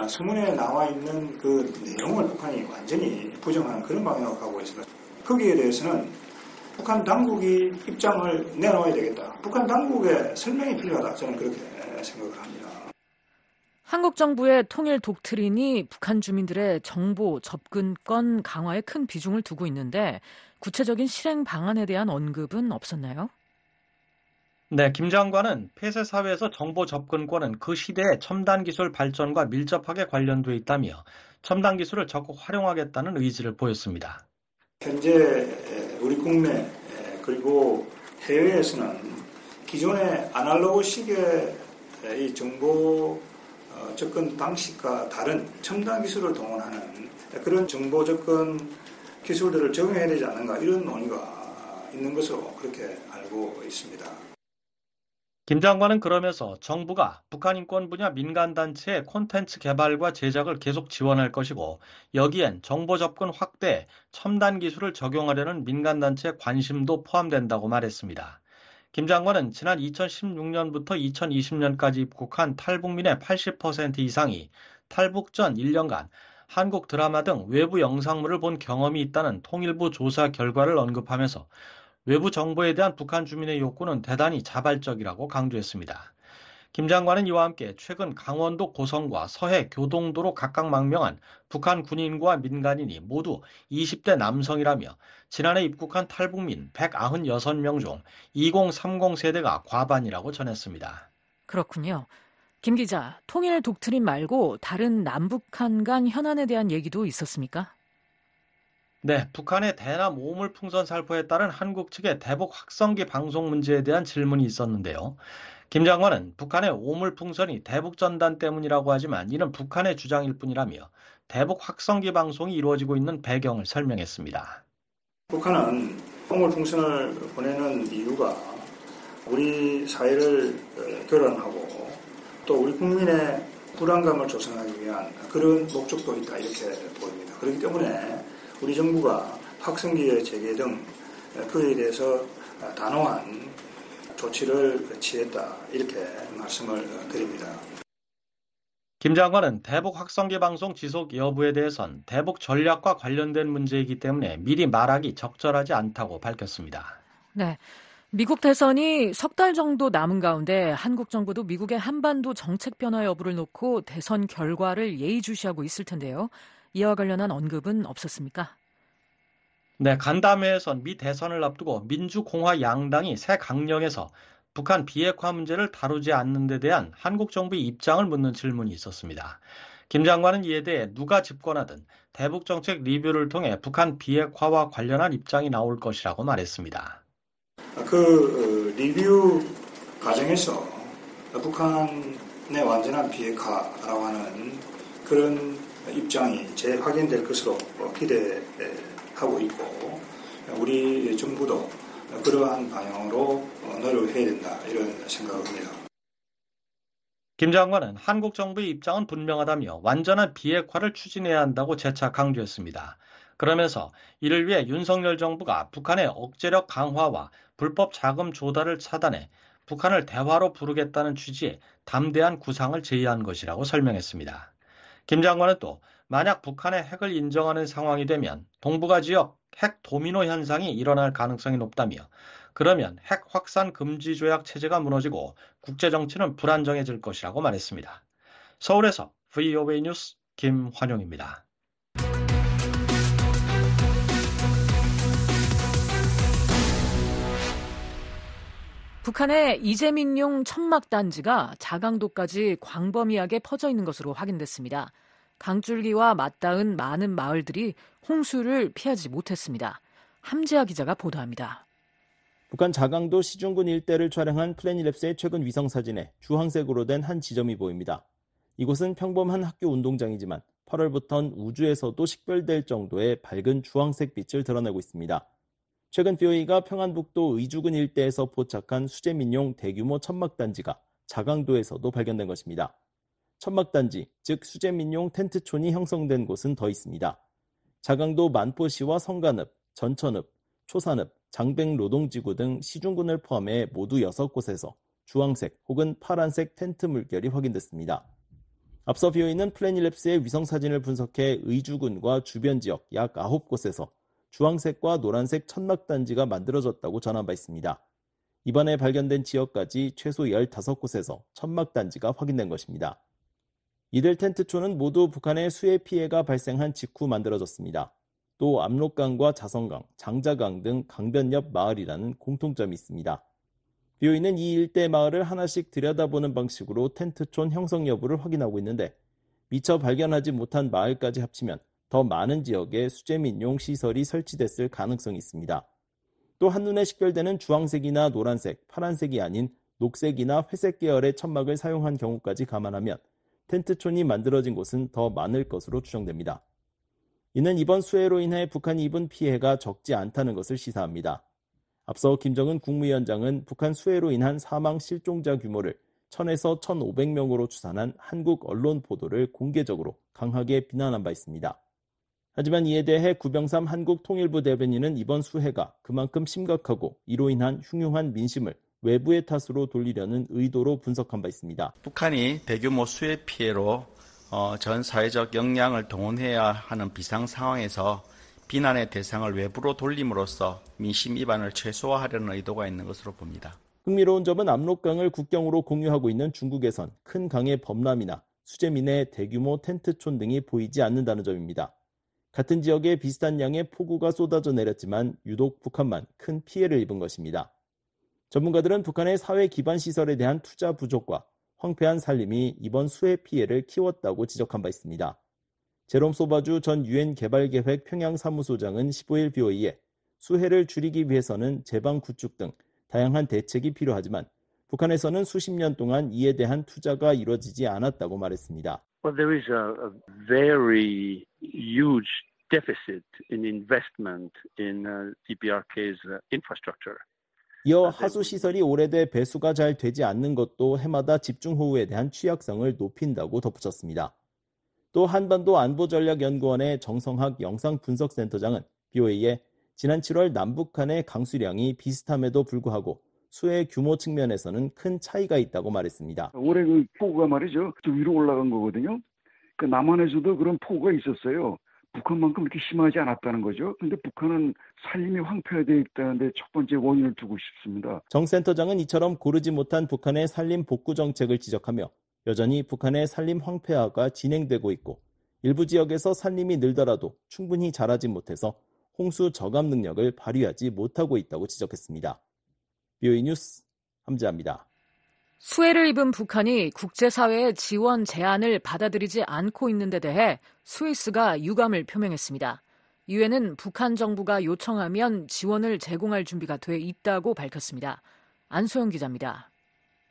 서문에 나와 있는 그 내용을 북한이 완전히 부정하는 그런 방향으로 가고 있습니다. 거기에 대해서는 북한 당국이 입장을 내놓아야 되겠다. 북한 당국의 설명이 필요하다. 저는 그렇게 생각을 합니다. 한국 정부의 통일 독트린이 북한 주민들의 정보 접근권 강화에 큰 비중을 두고 있는데 구체적인 실행 방안에 대한 언급은 없었나요? 네, 김 장관은 폐쇄 사회에서 정보 접근권은 그 시대의 첨단 기술 발전과 밀접하게 관련돼 있다며 첨단 기술을 적극 활용하겠다는 의지를 보였습니다. 현재 우리 국내 그리고 해외에서는 기존의 아날로그식의 이 정보 접근 방식과 다른 첨단 기술을 동원하는 그런 정보 접근 기술들을 적용해야 되지 않는가 이런 논의가 있는 것으로 그렇게 알고 있습니다. 김 장관은 그러면서 정부가 북한 인권 분야 민간단체의 콘텐츠 개발과 제작을 계속 지원할 것이고 여기엔 정보 접근 확대, 첨단 기술을 적용하려는 민간단체의 관심도 포함된다고 말했습니다. 김 장관은 지난 2016년부터 2020년까지 입국한 탈북민의 80% 이상이 탈북 전 1년간 한국 드라마 등 외부 영상물을 본 경험이 있다는 통일부 조사 결과를 언급하면서 외부 정보에 대한 북한 주민의 욕구는 대단히 자발적이라고 강조했습니다. 김 장관은 이와 함께 최근 강원도 고성과 서해 교동도로 각각 망명한 북한 군인과 민간인이 모두 20대 남성이라며 지난해 입국한 탈북민 196명 중 2030 세대가 과반이라고 전했습니다. 그렇군요. 김 기자, 통일 독트린 말고 다른 남북한 간 현안에 대한 얘기도 있었습니까? 네, 북한의 대남 오물 풍선 살포에 따른 한국 측의 대북 확성기 방송 문제에 대한 질문이 있었는데요. 김 장관은 북한의 오물 풍선이 대북 전단 때문이라고 하지만 이는 북한의 주장일 뿐이라며 대북 확성기 방송이 이루어지고 있는 배경을 설명했습니다. 북한은 오물 풍선을 보내는 이유가 우리 사회를 교란하고 또 우리 국민의 불안감을 조성하기 위한 그런 목적도 있다 이렇게 보입니다. 그렇기 때문에 우리 정부가 확성기의 재개 등 그에 대해서 단호한 조치를 취했다 이렇게 말씀을 드립니다. 김 장관은 대북 확성기 방송 지속 여부에 대해선 대북 전략과 관련된 문제이기 때문에 미리 말하기 적절하지 않다고 밝혔습니다. 네, 미국 대선이 석 달 정도 남은 가운데 한국 정부도 미국의 한반도 정책 변화 여부를 놓고 대선 결과를 예의주시하고 있을 텐데요. 이와 관련한 언급은 없었습니까? 네, 간담회에선 미 대선을 앞두고 민주공화 양당이 새 강령에서 북한 비핵화 문제를 다루지 않는 데 대한 한국 정부의 입장을 묻는 질문이 있었습니다. 김 장관은 이에 대해 누가 집권하든 대북 정책 리뷰를 통해 북한 비핵화와 관련한 입장이 나올 것이라고 말했습니다. 리뷰 과정에서 북한의 완전한 비핵화라고 하는 그런 입장이 재확인될 것으로 기대하고 있고 우리 정부도 그러한 방향으로 노력을 해야 된다 이런 생각을 합니다. 김 장관은 한국 정부의 입장은 분명하다며 완전한 비핵화를 추진해야 한다고 재차 강조했습니다. 그러면서 이를 위해 윤석열 정부가 북한의 억제력 강화와 불법 자금 조달을 차단해 북한을 대화로 부르겠다는 취지의 담대한 구상을 제의한 것이라고 설명했습니다. 김 장관은 또 만약 북한의 핵을 인정하는 상황이 되면 동북아 지역 핵 도미노 현상이 일어날 가능성이 높다며 그러면 핵 확산 금지 조약 체제가 무너지고 국제 정치는 불안정해질 것이라고 말했습니다. 서울에서 VOA 뉴스 김환용입니다. 북한의 이재민용 천막단지가 자강도까지 광범위하게 퍼져 있는 것으로 확인됐습니다. 강줄기와 맞닿은 많은 마을들이 홍수를 피하지 못했습니다. 함지아 기자가 보도합니다. 북한 자강도 시중군 일대를 촬영한 플래닛랩스의 최근 위성사진에 주황색으로 된 한 지점이 보입니다. 이곳은 평범한 학교 운동장이지만 8월부터는 우주에서도 식별될 정도의 밝은 주황색 빛을 드러내고 있습니다. 최근 BOA가 평안북도 의주군 일대에서 포착한 수재민용 대규모 천막단지가 자강도에서도 발견된 것입니다. 천막단지, 즉 수재민용 텐트촌이 형성된 곳은 더 있습니다. 자강도 만포시와 성간읍, 전천읍, 초산읍, 장백노동지구 등 시중군을 포함해 모두 6곳에서 주황색 혹은 파란색 텐트 물결이 확인됐습니다. 앞서 BOA는 플래닛랩스의 위성사진을 분석해 의주군과 주변 지역 약 9곳에서 주황색과 노란색 천막단지가 만들어졌다고 전한 바 있습니다. 이번에 발견된 지역까지 최소 15곳에서 천막단지가 확인된 것입니다. 이들 텐트촌은 모두 북한의 수해 피해가 발생한 직후 만들어졌습니다. 또 압록강과 자성강, 장자강 등 강변 옆 마을이라는 공통점이 있습니다. BOE는 이 일대 마을을 하나씩 들여다보는 방식으로 텐트촌 형성 여부를 확인하고 있는데 미처 발견하지 못한 마을까지 합치면 더 많은 지역에 수재민용 시설이 설치됐을 가능성이 있습니다. 또 한눈에 식별되는 주황색이나 노란색, 파란색이 아닌 녹색이나 회색 계열의 천막을 사용한 경우까지 감안하면 텐트촌이 만들어진 곳은 더 많을 것으로 추정됩니다. 이는 이번 수해로 인해 북한이 입은 피해가 적지 않다는 것을 시사합니다. 앞서 김정은 국무위원장은 북한 수해로 인한 사망 실종자 규모를 1000에서 1500명으로 추산한 한국 언론 보도를 공개적으로 강하게 비난한 바 있습니다. 하지만 이에 대해 구병삼 한국통일부 대변인은 이번 수해가 그만큼 심각하고 이로 인한 흉흉한 민심을 외부의 탓으로 돌리려는 의도로 분석한 바 있습니다. 북한이 대규모 수해 피해로 전 사회적 역량을 동원해야 하는 비상 상황에서 비난의 대상을 외부로 돌림으로써 민심 이반을 최소화하려는 의도가 있는 것으로 봅니다. 흥미로운 점은 압록강을 국경으로 공유하고 있는 중국에선 큰 강의 범람이나 수재민의 대규모 텐트촌 등이 보이지 않는다는 점입니다. 같은 지역에 비슷한 양의 폭우가 쏟아져 내렸지만 유독 북한만 큰 피해를 입은 것입니다. 전문가들은 북한의 사회 기반 시설에 대한 투자 부족과 황폐한 살림이 이번 수해 피해를 키웠다고 지적한 바 있습니다. 제롬 소바주 전 유엔 개발계획 평양사무소장은 15일 BOE에 수해를 줄이기 위해서는 제방 구축 등 다양한 대책이 필요하지만 북한에서는 수십 년 동안 이에 대한 투자가 이루어지지 않았다고 말했습니다. Well, there is a very huge deficit in investment in DPRK's infrastructure. 이어 하수시설이 오래돼 배수가 잘 되지 않는 것도 해마다 집중호우에 대한 취약성을 높인다고 덧붙였습니다. 또 한반도 안보전략연구원의 정성학 영상분석센터장은 BOA에 지난 7월 남북 간의 강수량이 비슷함에도 불구하고 수해 규모 측면에서는 큰 차이가 있다고 말했습니다. 올해 그 폭우가 말이죠. 좀 위로 올라간 거거든요. 그 남한에서도 그런 폭우가 있었어요. 북한만큼 이렇게 심하지 않았다는 거죠. 근데 북한은 산림이 황폐화되어 있다는데 첫 번째 원인을 두고 싶습니다. 정 센터장은 이처럼 고르지 못한 북한의 산림 복구 정책을 지적하며 여전히 북한의 산림 황폐화가 진행되고 있고 일부 지역에서 산림이 늘더라도 충분히 자라지 못해서 홍수 저감 능력을 발휘하지 못하고 있다고 지적했습니다. BOE 뉴스 함지아입니다. 수해를 입은 북한이 국제사회의 지원 제안을 받아들이지 않고 있는 데 대해 스위스가 유감을 표명했습니다. 유엔은 북한 정부가 요청하면 지원을 제공할 준비가 돼 있다고 밝혔습니다. 안소영 기자입니다.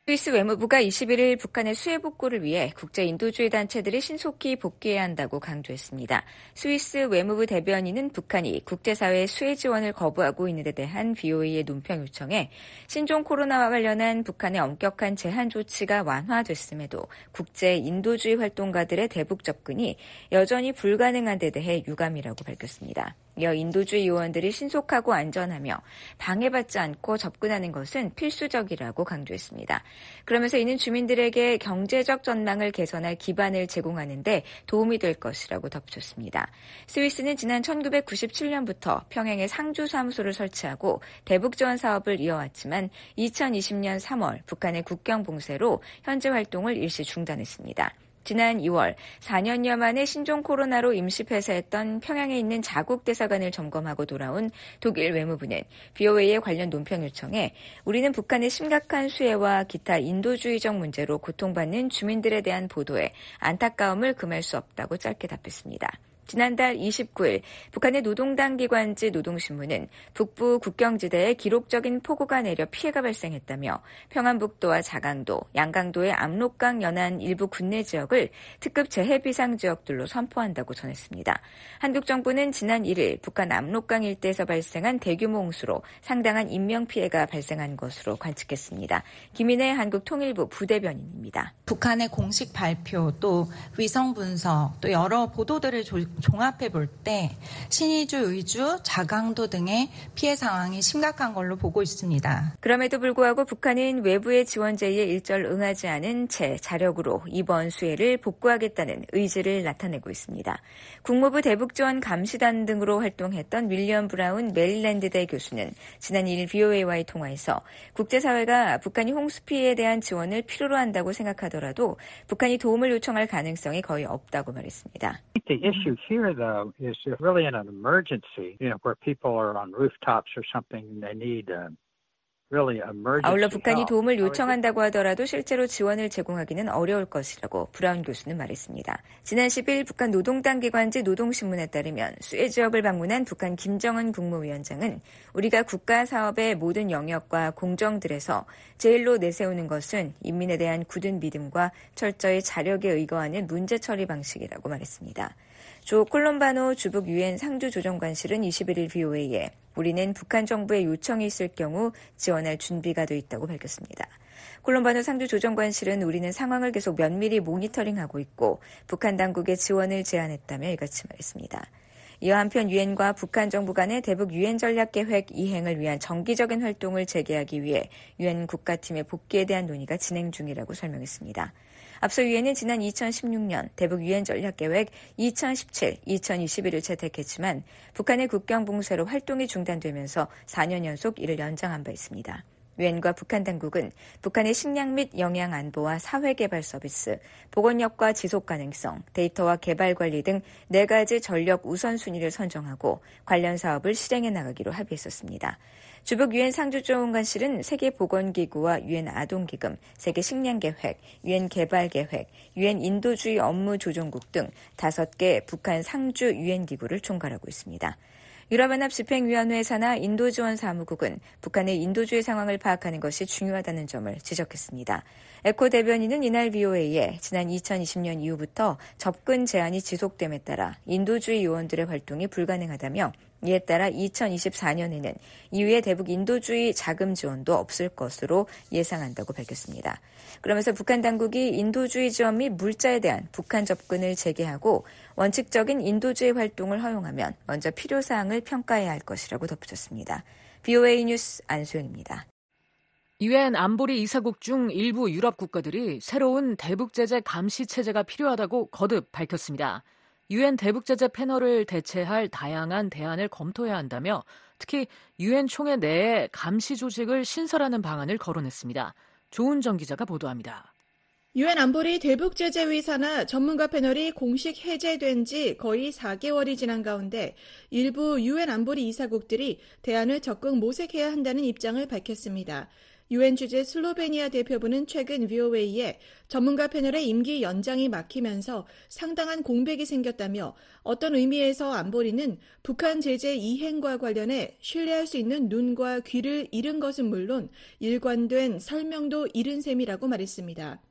스위스 외무부가 21일 북한의 수해 복구를 위해 국제 인도주의 단체들이 신속히 복귀해야 한다고 강조했습니다. 스위스 외무부 대변인은 북한이 국제사회의 수해 지원을 거부하고 있는 데 대한 BOE의 논평 요청에 신종 코로나와 관련한 북한의 엄격한 제한 조치가 완화됐음에도 국제 인도주의 활동가들의 대북 접근이 여전히 불가능한 데 대해 유감이라고 밝혔습니다. 이어 인도주의 요원들이 신속하고 안전하며 방해받지 않고 접근하는 것은 필수적이라고 강조했습니다. 그러면서 이는 주민들에게 경제적 전망을 개선할 기반을 제공하는 데 도움이 될 것이라고 덧붙였습니다. 스위스는 지난 1997년부터 평양에 상주사무소를 설치하고 대북 지원 사업을 이어왔지만 2020년 3월 북한의 국경 봉쇄로 현재 활동을 일시 중단했습니다. 지난 2월 4년여 만에 신종 코로나로 임시 폐쇄했던 평양에 있는 자국 대사관을 점검하고 돌아온 독일 외무부는 BOA의 관련 논평 요청에 우리는 북한의 심각한 수해와 기타 인도주의적 문제로 고통받는 주민들에 대한 보도에 안타까움을 금할 수 없다고 짧게 답했습니다. 지난달 29일 북한의 노동당 기관지 노동신문은 북부 국경지대에 기록적인 폭우가 내려 피해가 발생했다며 평안북도와 자강도, 양강도의 압록강 연안 일부 군내 지역을 특급 재해비상지역들로 선포한다고 전했습니다. 한국 정부는 지난 1일 북한 압록강 일대에서 발생한 대규모 홍수로 상당한 인명피해가 발생한 것으로 관측했습니다. 김인혜 한국통일부 부대변인입니다. 북한의 공식 발표 또 위성 분석 또 여러 보도들을 종합해 볼 때 신의주, 의주, 자강도 등의 피해 상황이 심각한 걸로 보고 있습니다. 그럼에도 불구하고 북한은 외부의 지원 제의에 일절 응하지 않은 채 자력으로 이번 수해를 복구하겠다는 의지를 나타내고 있습니다. 국무부 대북지원 감시단 등으로 활동했던 윌리엄 브라운 메릴랜드대 교수는 지난 1일 BOA와의 통화에서 국제사회가 북한이 홍수 피해에 대한 지원을 필요로 한다고 생각하더라도 북한이 도움을 요청할 가능성이 거의 없다고 말했습니다. The issue here, though, is really in an emergency, where people are on rooftops or something, and they need 아울러 북한이 도움을 요청한다고 하더라도 실제로 지원을 제공하기는 어려울 것이라고 브라운 교수는 말했습니다. 지난 10일 북한 노동당 기관지 노동신문에 따르면 수해 지역을 방문한 북한 김정은 국무위원장은 우리가 국가 사업의 모든 영역과 공정들에서 제일로 내세우는 것은 인민에 대한 굳은 믿음과 철저히 자력에 의거하는 문제 처리 방식이라고 말했습니다. 조 콜롬바노 주북 유엔 상주조정관실은 21일 VOA에 우리는 북한 정부의 요청이 있을 경우 지원할 준비가 돼 있다고 밝혔습니다. 콜롬바노 상주조정관실은 우리는 상황을 계속 면밀히 모니터링하고 있고 북한 당국의 지원을 제안했다며 이같이 말했습니다. 이어 한편 유엔과 북한 정부 간의 대북 유엔 전략 계획 이행을 위한 정기적인 활동을 재개하기 위해 유엔 국가팀의 복귀에 대한 논의가 진행 중이라고 설명했습니다. 앞서 유엔은 지난 2016년 대북 유엔 전략 계획 2017-2021을 채택했지만 북한의 국경 봉쇄로 활동이 중단되면서 4년 연속 이를 연장한 바 있습니다. 유엔과 북한 당국은 북한의 식량 및 영양 안보와 사회개발 서비스, 보건력과 지속 가능성, 데이터와 개발 관리 등 4가지 전력 우선순위를 선정하고 관련 사업을 실행해 나가기로 합의했었습니다. 주북 유엔 상주조정관실은 세계보건기구와 유엔 아동기금, 세계식량계획, 유엔 개발계획, 유엔 인도주의 업무조정국 등 5개 북한 상주 유엔기구를 총괄하고 있습니다. 유럽연합 집행위원회 산하 인도지원사무국은 북한의 인도주의 상황을 파악하는 것이 중요하다는 점을 지적했습니다. 에코 대변인은 이날 VOA에 지난 2020년 이후부터 접근 제한이 지속됨에 따라 인도주의 요원들의 활동이 불가능하다며 이에 따라 2024년에는 이후에 대북 인도주의 자금 지원도 없을 것으로 예상한다고 밝혔습니다. 그러면서 북한 당국이 인도주의 지원 및 물자에 대한 북한 접근을 재개하고 원칙적인 인도주의 활동을 허용하면 먼저 필요사항을 평가해야 할 것이라고 덧붙였습니다. VOA 뉴스 안소영입니다. 유엔 안보리 이사국 중 일부 유럽 국가들이 새로운 대북 제재 감시 체제가 필요하다고 거듭 밝혔습니다. 유엔 대북 제재 패널을 대체할 다양한 대안을 검토해야 한다며 특히 유엔 총회 내에 감시 조직을 신설하는 방안을 거론했습니다. 조은정 기자가 보도합니다. 유엔 안보리 대북 제재위 산하 전문가 패널이 공식 해제된 지 거의 4개월이 지난 가운데 일부 유엔 안보리 이사국들이 대안을 적극 모색해야 한다는 입장을 밝혔습니다. 유엔 주재 슬로베니아 대표부는 최근 VOA에 전문가 패널의 임기 연장이 막히면서 상당한 공백이 생겼다며 어떤 의미에서 안보리는 북한 제재 이행과 관련해 신뢰할 수 있는 눈과 귀를 잃은 것은 물론 일관된 설명도 잃은 셈이라고 말했습니다.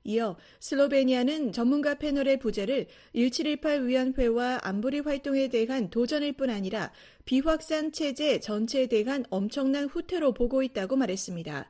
이어 슬로베니아는 전문가 패널의 부재를 1718 위원회와 안보리 활동에 대한 도전일 뿐 아니라 비확산 체제 전체에 대한 엄청난 후퇴로 보고 있다고 말했습니다.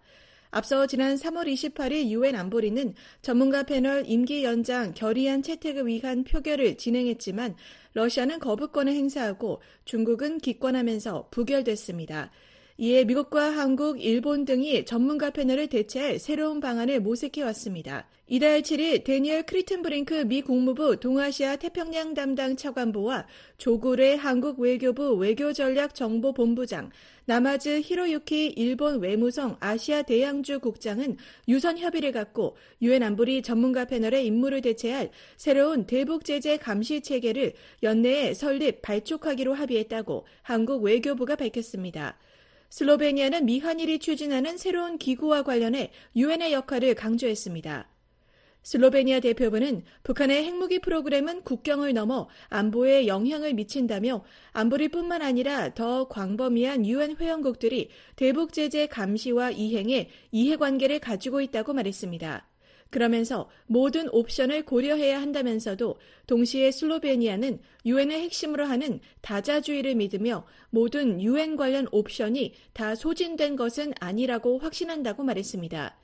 앞서 지난 3월 28일 유엔 안보리는 전문가 패널 임기 연장 결의안 채택을 위한 표결을 진행했지만 러시아는 거부권을 행사하고 중국은 기권하면서 부결됐습니다. 이에 미국과 한국, 일본 등이 전문가 패널을 대체할 새로운 방안을 모색해왔습니다. 이달 7일 데니얼 크리튼브링크 미 국무부 동아시아 태평양 담당 차관보와 조구레 한국 외교부 외교전략정보본부장, 나마즈 히로유키 일본 외무성 아시아 대양주 국장은 유선 협의를 갖고 유엔 안보리 전문가 패널의 임무를 대체할 새로운 대북 제재 감시 체계를 연내에 설립, 발족하기로 합의했다고 한국 외교부가 밝혔습니다. 슬로베니아는 미한일이 추진하는 새로운 기구와 관련해 유엔의 역할을 강조했습니다. 슬로베니아 대표부는 북한의 핵무기 프로그램은 국경을 넘어 안보에 영향을 미친다며 안보리뿐만 아니라 더 광범위한 유엔 회원국들이 대북 제재 감시와 이행에 이해관계를 가지고 있다고 말했습니다. 그러면서 모든 옵션을 고려해야 한다면서도 동시에 슬로베니아는 유엔을 핵심으로 하는 다자주의를 믿으며 모든 유엔 관련 옵션이 다 소진된 것은 아니라고 확신한다고 말했습니다.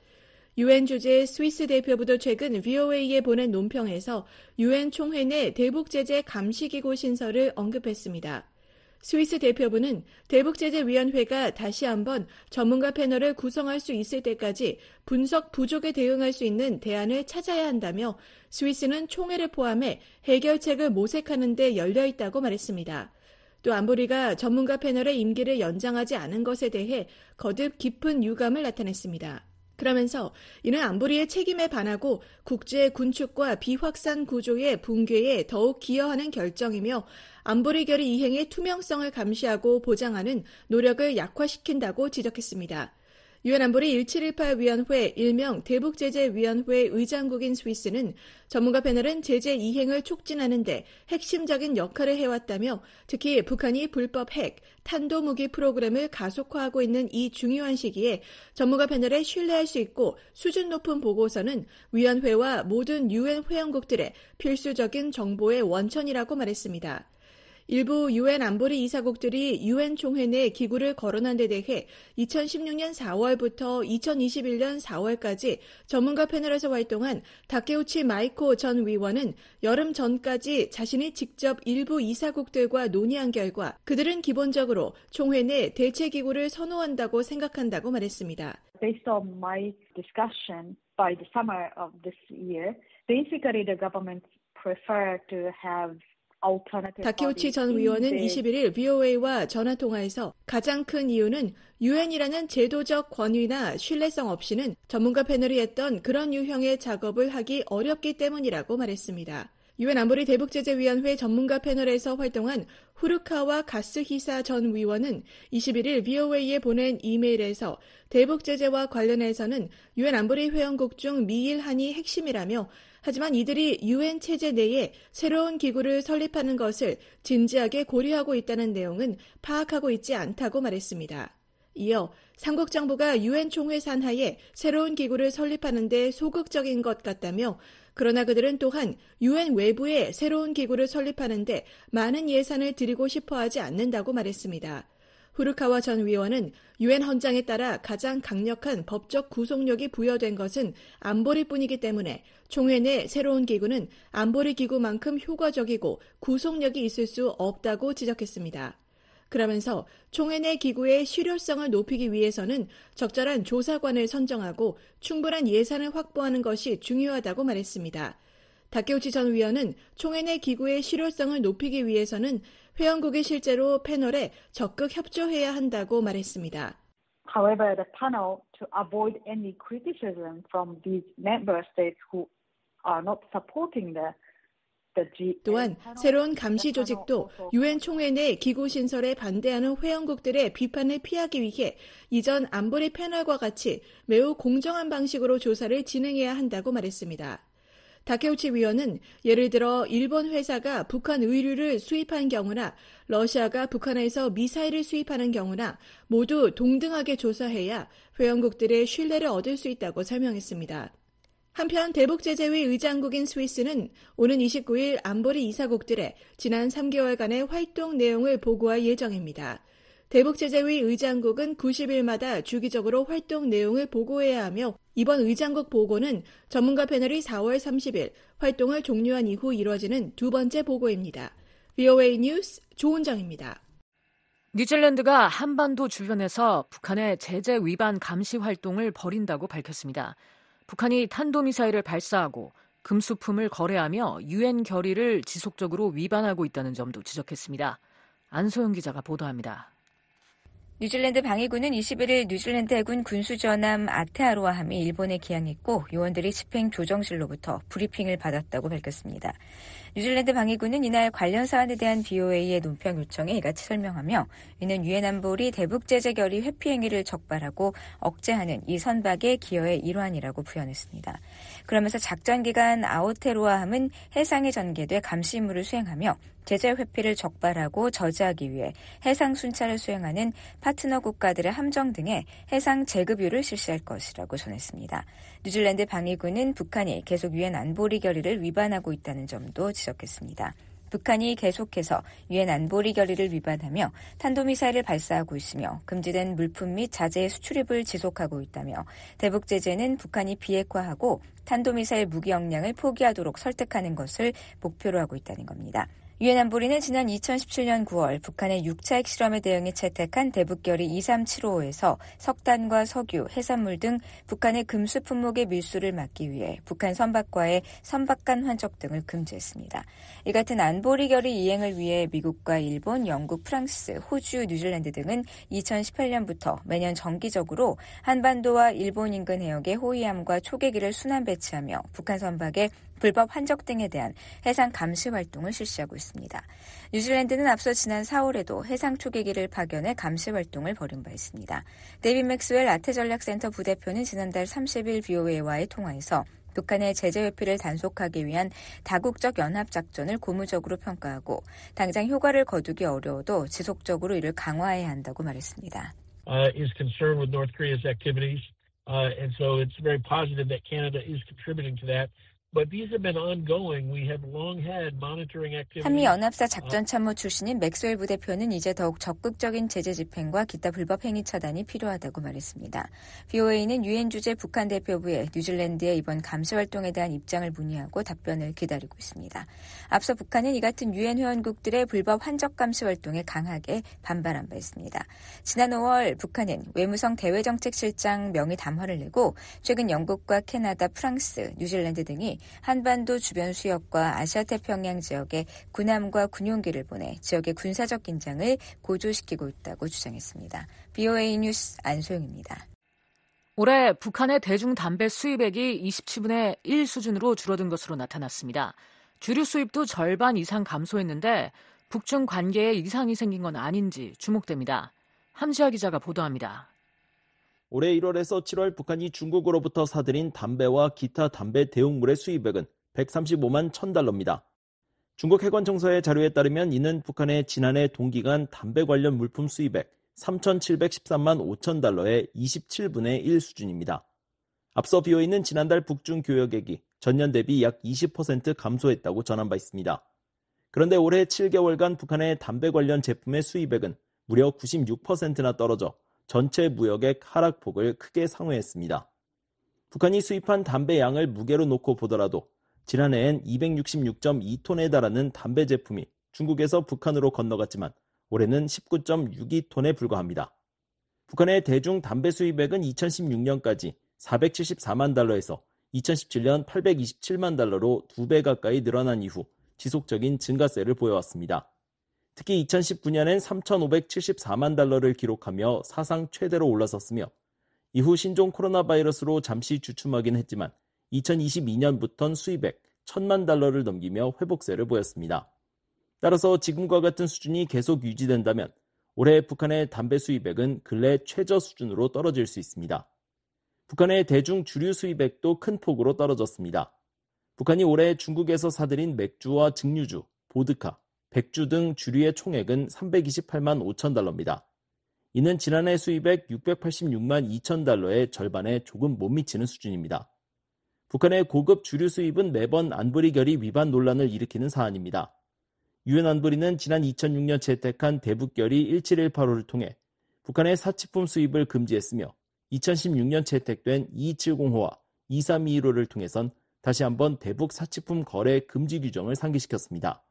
유엔 주재 스위스 대표부도 최근 VOA에 보낸 논평에서 유엔 총회 내 대북 제재 감시기구 신설을 언급했습니다. 스위스 대표부는 대북제재위원회가 다시 한번 전문가 패널을 구성할 수 있을 때까지 분석 부족에 대응할 수 있는 대안을 찾아야 한다며 스위스는 총회를 포함해 해결책을 모색하는 데 열려 있다고 말했습니다. 또 안보리가 전문가 패널의 임기를 연장하지 않은 것에 대해 거듭 깊은 유감을 나타냈습니다. 그러면서 이는 안보리의 책임에 반하고 국제 군축과 비확산 구조의 붕괴에 더욱 기여하는 결정이며 안보리 결의 이행의 투명성을 감시하고 보장하는 노력을 약화시킨다고 지적했습니다. 유엔 안보리 1718위원회 일명 대북제재위원회 의장국인 스위스는 전문가 패널은 제재 이행을 촉진하는 데 핵심적인 역할을 해왔다며 특히 북한이 불법 핵, 탄도무기 프로그램을 가속화하고 있는 이 중요한 시기에 전문가 패널에 신뢰할 수 있고 수준 높은 보고서는 위원회와 모든 유엔 회원국들의 필수적인 정보의 원천이라고 말했습니다. 일부 유엔 안보리 이사국들이 유엔 총회 내 기구를 거론한 데 대해 2016년 4월부터 2021년 4월까지 전문가 패널에서 활동한 다케우치 마이코 전 위원은 여름 전까지 자신이 직접 일부 이사국들과 논의한 결과 그들은 기본적으로 총회 내 대체기구를 선호한다고 생각한다고 말했습니다. Based on my discussion by the summer of this year, basically the government prefer to have 다케우치 전 위원은 21일 VOA와 전화통화에서 가장 큰 이유는 유엔이라는 제도적 권위나 신뢰성 없이는 전문가 패널이 했던 그런 유형의 작업을 하기 어렵기 때문이라고 말했습니다. 유엔 안보리 대북제재위원회 전문가 패널에서 활동한 후르카와 가스히사 전 위원은 21일 VOA에 보낸 이메일에서 대북제재와 관련해서는 유엔 안보리 회원국 중 미일 한이 핵심이라며 하지만 이들이 유엔 체제 내에 새로운 기구를 설립하는 것을 진지하게 고려하고 있다는 내용은 파악하고 있지 않다고 말했습니다. 이어 삼국 정부가 유엔 총회 산하에 새로운 기구를 설립하는 데 소극적인 것 같다며 그러나 그들은 또한 유엔 외부에 새로운 기구를 설립하는 데 많은 예산을 들이고 싶어 하지 않는다고 말했습니다. 후르카와 전 위원은 유엔 헌장에 따라 가장 강력한 법적 구속력이 부여된 것은 안보리뿐이기 때문에 총회 내 새로운 기구는 안보리 기구만큼 효과적이고 구속력이 있을 수 없다고 지적했습니다. 그러면서 총회 내 기구의 실효성을 높이기 위해서는 적절한 조사관을 선정하고 충분한 예산을 확보하는 것이 중요하다고 말했습니다. 다케우치 전 위원은 총회 내 기구의 실효성을 높이기 위해서는 회원국이 실제로 패널에 적극 협조해야 한다고 말했습니다. However, the panel, to avoid any criticism from these member states who are not supporting the 또한 새로운 감시 조직도 유엔 총회 내 기구 신설에 반대하는 회원국들의 비판을 피하기 위해 이전 안보리 패널과 같이 매우 공정한 방식으로 조사를 진행해야 한다고 말했습니다. 다케우치 위원은 예를 들어 일본 회사가 북한 의류를 수입한 경우나 러시아가 북한에서 미사일을 수입하는 경우나 모두 동등하게 조사해야 회원국들의 신뢰를 얻을 수 있다고 설명했습니다. 한편 대북제재위 의장국인 스위스는 오는 29일 안보리 이사국들의 지난 3개월간의 활동 내용을 보고할 예정입니다. 대북제재위 의장국은 90일마다 주기적으로 활동 내용을 보고해야 하며 이번 의장국 보고는 전문가 패널이 4월 30일 활동을 종료한 이후 이루어지는 두 번째 보고입니다. VOA 뉴스 조은정입니다. 뉴질랜드가 한반도 주변에서 북한의 제재 위반 감시 활동을 벌인다고 밝혔습니다. 북한이 탄도미사일을 발사하고 금수품을 거래하며 유엔 결의를 지속적으로 위반하고 있다는 점도 지적했습니다. 안소영 기자가 보도합니다. 뉴질랜드 방위군은 21일 뉴질랜드 해군 군수전함 아테아로아함이 일본에 기항했고 요원들이 집행 조정실로부터 브리핑을 받았다고 밝혔습니다. 뉴질랜드 방위군은 이날 관련 사안에 대한 BOA의 논평 요청에 이같이 설명하며 이는 유엔 안보리 대북제재 결의 회피 행위를 적발하고 억제하는 이 선박의 기여의 일환이라고 부연했습니다. 그러면서 작전 기간 아오테로아함은 해상에 전개돼 감시 임무를 수행하며 제재 회피를 적발하고 저지하기 위해 해상 순찰을 수행하는 파트너 국가들의 함정 등의 해상 재급유를 실시할 것이라고 전했습니다. 뉴질랜드 방위군은 북한이 계속 유엔 안보리 결의를 위반하고 있다는 점도 지적했습니다. 북한이 계속해서 유엔 안보리 결의를 위반하며 탄도미사일을 발사하고 있으며 금지된 물품 및 자재의 수출입을 지속하고 있다며 대북 제재는 북한이 비핵화하고 탄도미사일 무기 역량을 포기하도록 설득하는 것을 목표로 하고 있다는 겁니다. 유엔 안보리는 지난 2017년 9월 북한의 6차 핵실험에 대응해 채택한 대북결의 23755에서 석탄과 석유, 해산물 등 북한의 금수 품목의 밀수를 막기 위해 북한 선박과의 선박 간 환적 등을 금지했습니다. 이 같은 안보리 결의 이행을 위해 미국과 일본, 영국, 프랑스, 호주, 뉴질랜드 등은 2018년부터 매년 정기적으로 한반도와 일본 인근 해역의 호위함과 초계기를 순환 배치하며 북한 선박에 불법 환적 등에 대한 해상 감시 활동을 실시하고 있습니다. 뉴질랜드는 앞서 지난 4월에도 해상 초계기를 파견해 감시 활동을 벌인 바 있습니다. 데이빗 맥스웰 아태전략센터 부대표는 지난달 30일 VOA와의 통화에서 북한의 제재 회피를 단속하기 위한 다국적 연합작전을 고무적으로 평가하고 당장 효과를 거두기 어려워도 지속적으로 이를 강화해야 한다고 말했습니다. Is concerned with North Korea's activities, and so it's very positive that Canada is contributing to that. But these have been ongoing. We have long had monitoring activities. 한미연합사 작전참모 출신인 맥스웰 부대표는 이제 더욱 적극적인 제재 집행과 기타 불법 행위 차단이 필요하다고 말했습니다. VOA는 유엔 주재 북한 대표부에 뉴질랜드의 이번 감시 활동에 대한 입장을 문의하고 답변을 기다리고 있습니다. 앞서 북한은 이 같은 유엔 회원국들의 불법 환적 감시 활동에 강하게 반발한 바 있습니다. 지난 5월 북한은 외무성 대외정책실장 명의 담화를 내고 최근 영국과 캐나다, 프랑스, 뉴질랜드 등이 한반도 주변 수역과 아시아태평양 지역에 군함과 군용기를 보내 지역의 군사적 긴장을 고조시키고 있다고 주장했습니다. VOA 뉴스 안소영입니다. 올해 북한의 대중 담배 수입액이 27분의 1 수준으로 줄어든 것으로 나타났습니다. 주류 수입도 절반 이상 감소했는데 북중 관계에 이상이 생긴 건 아닌지 주목됩니다. 함지아 기자가 보도합니다. 올해 1월에서 7월 북한이 중국으로부터 사들인 담배와 기타 담배 대용물의 수입액은 135만 1,000달러입니다. 중국 해관청서의 자료에 따르면 이는 북한의 지난해 동기간 담배 관련 물품 수입액 3,713만 5,000달러의 27분의 1 수준입니다. 앞서 VOA는 지난달 북중 교역액이 전년 대비 약 20% 감소했다고 전한 바 있습니다. 그런데 올해 7개월간 북한의 담배 관련 제품의 수입액은 무려 96%나 떨어져 전체 무역액 하락폭을 크게 상회했습니다. 북한이 수입한 담배 양을 무게로 놓고 보더라도 지난해엔 266.2톤에 달하는 담배 제품이 중국에서 북한으로 건너갔지만 올해는 19.62톤에 불과합니다. 북한의 대중 담배 수입액은 2016년까지 474만 달러에서 2017년 827만 달러로 2배 가까이 늘어난 이후 지속적인 증가세를 보여왔습니다. 특히 2019년엔 3,574만 달러를 기록하며 사상 최대로 올라섰으며 이후 신종 코로나 바이러스로 잠시 주춤하긴 했지만 2022년부터는 수입액 1,000만 달러를 넘기며 회복세를 보였습니다. 따라서 지금과 같은 수준이 계속 유지된다면 올해 북한의 담배 수입액은 근래 최저 수준으로 떨어질 수 있습니다. 북한의 대중 주류 수입액도 큰 폭으로 떨어졌습니다. 북한이 올해 중국에서 사들인 맥주와 증류주, 보드카, 백주 등 주류의 총액은 328만 5천 달러입니다. 이는 지난해 수입액 686만 2천 달러의 절반에 조금 못 미치는 수준입니다. 북한의 고급 주류 수입은 매번 안보리 결의 위반 논란을 일으키는 사안입니다. 유엔 안보리는 지난 2006년 채택한 대북결의 1718호를 통해 북한의 사치품 수입을 금지했으며 2016년 채택된 2270호와 2321호를 통해선 다시 한번 대북 사치품 거래 금지 규정을 상기시켰습니다.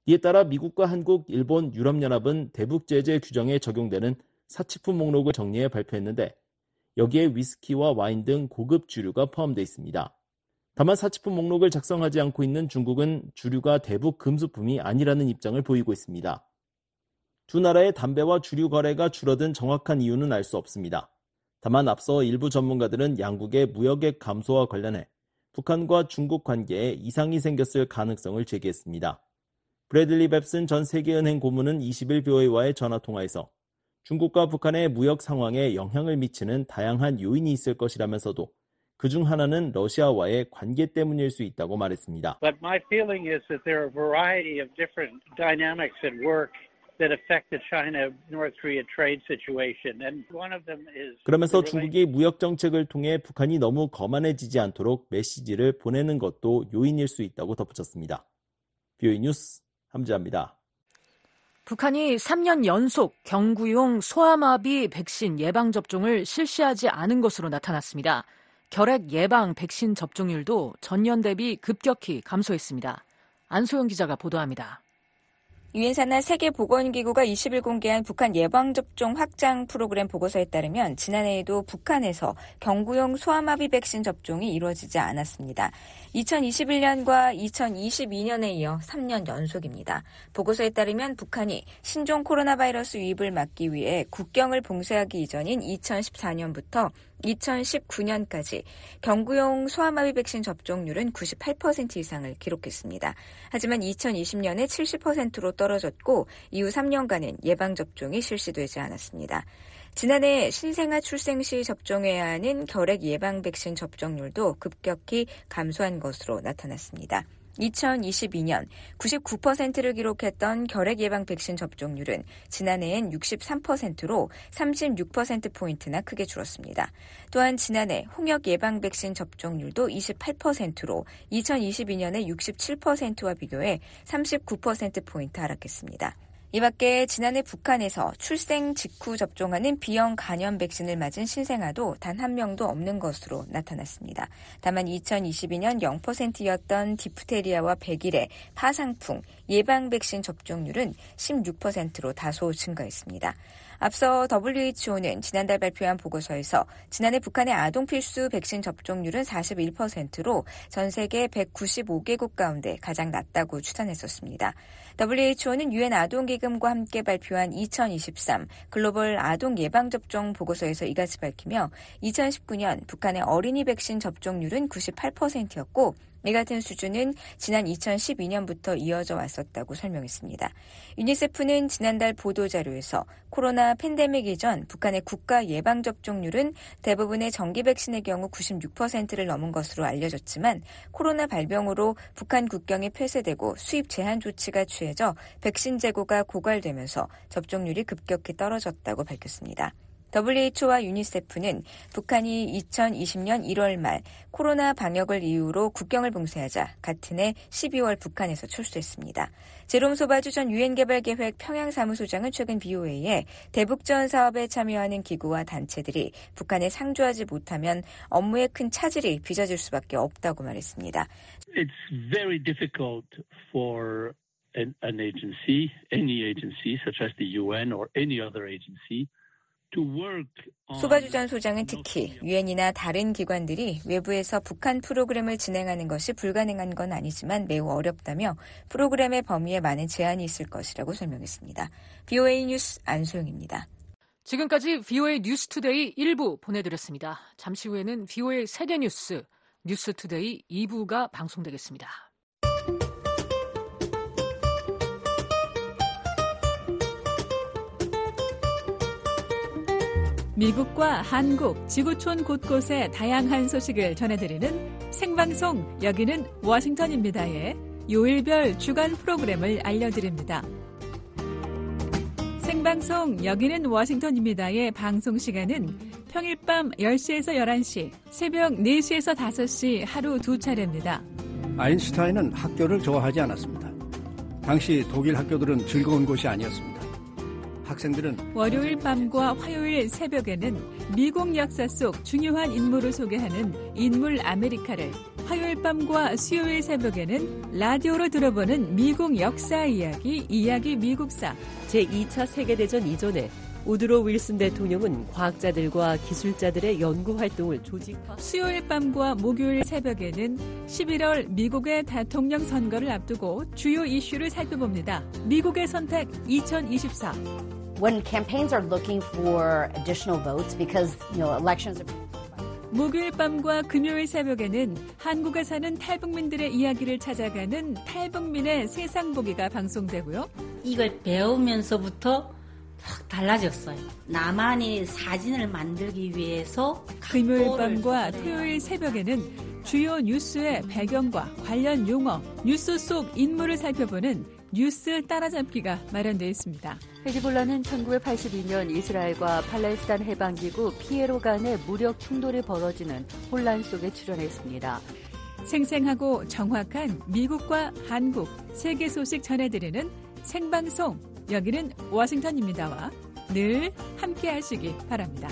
이에 따라 미국과 한국, 일본, 유럽연합은 대북 제재 규정에 적용되는 사치품 목록을 정리해 발표했는데 여기에 위스키와 와인 등 고급 주류가 포함되어 있습니다. 다만 사치품 목록을 작성하지 않고 있는 중국은 주류가 대북 금수품이 아니라는 입장을 보이고 있습니다. 두 나라의 담배와 주류 거래가 줄어든 정확한 이유는 알 수 없습니다. 다만 앞서 일부 전문가들은 양국의 무역액 감소와 관련해 북한과 중국 관계에 이상이 생겼을 가능성을 제기했습니다. 브래들리 뱁슨 전 세계은행 고문은 20일 VOA와의 전화통화에서 중국과 북한의 무역 상황에 영향을 미치는 다양한 요인이 있을 것이라면서도 그중 하나는 러시아와의 관계 때문일 수 있다고 말했습니다. But my feeling is that there are a variety of different dynamics at work that affect the China-North Korea trade situation, and one of them is. 그러면서 중국이 무역 정책을 통해 북한이 너무 거만해지지 않도록 메시지를 보내는 것도 요인일 수 있다고 덧붙였습니다. VOA 뉴스 함지아입니다. 북한이 3년 연속 경구용 소아마비 백신 예방접종을 실시하지 않은 것으로 나타났습니다. 결핵 예방 백신 접종률도 전년 대비 급격히 감소했습니다. 안소영 기자가 보도합니다. 유엔 산하 세계보건기구가 20일 공개한 북한 예방접종 확장 프로그램 보고서에 따르면 지난해에도 북한에서 경구용 소아마비 백신 접종이 이루어지지 않았습니다. 2021년과 2022년에 이어 3년 연속입니다. 보고서에 따르면 북한이 신종 코로나 바이러스 유입을 막기 위해 국경을 봉쇄하기 이전인 2014년부터 2019년까지 경구용 소아마비 백신 접종률은 98% 이상을 기록했습니다. 하지만 2020년에 70%로 떨어졌고 이후 3년간은 예방접종이 실시되지 않았습니다. 지난해 신생아 출생 시 접종해야 하는 결핵 예방 백신 접종률도 급격히 감소한 것으로 나타났습니다. 2022년 99%를 기록했던 결핵 예방 백신 접종률은 지난해엔 63%로 36%포인트나 크게 줄었습니다. 또한 지난해 홍역 예방 백신 접종률도 28%로 2022년의 67%와 비교해 39%포인트 하락했습니다. 이 밖에 지난해 북한에서 출생 직후 접종하는 B형 간염 백신을 맞은 신생아도 단 한 명도 없는 것으로 나타났습니다. 다만 2022년 0%였던 디프테리아와 백일의 파상풍 예방 백신 접종률은 16%로 다소 증가했습니다. 앞서 WHO는 지난달 발표한 보고서에서 지난해 북한의 아동 필수 백신 접종률은 41%로 전 세계 195개국 가운데 가장 낮다고 추산했었습니다. WHO는 유엔 아동기금과 함께 발표한 2023 글로벌 아동 예방접종 보고서에서 이같이 밝히며 2019년 북한의 어린이 백신 접종률은 98%였고 이 같은 수준은 지난 2012년부터 이어져 왔었다고 설명했습니다. 유니세프는 지난달 보도자료에서 코로나 팬데믹 이전 북한의 국가 예방접종률은 대부분의 정기 백신의 경우 96%를 넘은 것으로 알려졌지만 코로나 발병으로 북한 국경이 폐쇄되고 수입 제한 조치가 취해져 백신 재고가 고갈되면서 접종률이 급격히 떨어졌다고 밝혔습니다. WHO와 유니세프는 북한이 2020년 1월 말 코로나 방역을 이유로 국경을 봉쇄하자 같은 해 12월 북한에서 철수했습니다. 제롬 소바주 전 유엔개발계획 평양사무소장은 최근 BOA에 대북지원 사업에 참여하는 기구와 단체들이 북한에 상주하지 못하면 업무에 큰 차질이 빚어질 수밖에 없다고 말했습니다. It's very difficult for an agency, any agency such as the UN or any other agency 소바주 전 소장은 특히 유엔이나 다른 기관들이 외부에서 북한 프로그램을 진행하는 것이 불가능한 건 아니지만 매우 어렵다며 프로그램의 범위에 많은 제한이 있을 것이라고 설명했습니다. BOA 뉴스 안소영입니다. 지금까지 BOA 뉴스투데이 1부 보내드렸습니다. 잠시 후에는 BOA 세계뉴스 뉴스투데이 2부가 방송되겠습니다. 미국과 한국, 지구촌 곳곳의 다양한 소식을 전해드리는 생방송 여기는 워싱턴입니다의 요일별 주간 프로그램을 알려드립니다. 생방송 여기는 워싱턴입니다의 방송 시간은 평일 밤 10시에서 11시, 새벽 4시에서 5시 하루 2차례입니다. 아인슈타인은 학교를 좋아하지 않았습니다. 당시 독일 학교들은 즐거운 곳이 아니었습니다. 학생들은 월요일 밤과 화요일 새벽에는 미국 역사 속 중요한 인물을 소개하는 인물 아메리카를, 화요일 밤과 수요일 새벽에는 라디오로 들어보는 미국 역사 이야기 미국사. 제2차 세계대전 이전에 우드로 윌슨 대통령은 과학자들과 기술자들의 연구 활동을 조직화. 수요일 밤과 목요일 새벽에는 11월 미국의 대통령 선거를 앞두고 주요 이슈를 살펴봅니다. 미국의 선택 2024. When campaigns are looking for additional votes because, elections are... 목요일 밤과 금요일 새벽에는 한국에 사는 탈북민들의 이야기를 찾아가는 탈북민의 세상 보기가 방송되고요. 이걸 배우면서부터 확 달라졌어요. 나만의 사진을 만들기 위해서 금요일 밤과 토요일 새벽에는 주요 뉴스의 배경과 관련 용어, 뉴스 속 인물을 살펴보는 뉴스 따라잡기가 마련되어 있습니다. 헤즈볼라는 1982년 이스라엘과 팔레스타인 해방기구 피에로 간의 무력 충돌이 벌어지는 혼란 속에 출연했습니다. 생생하고 정확한 미국과 한국, 세계 소식 전해드리는 생방송 여기는 워싱턴입니다와 늘 함께하시기 바랍니다.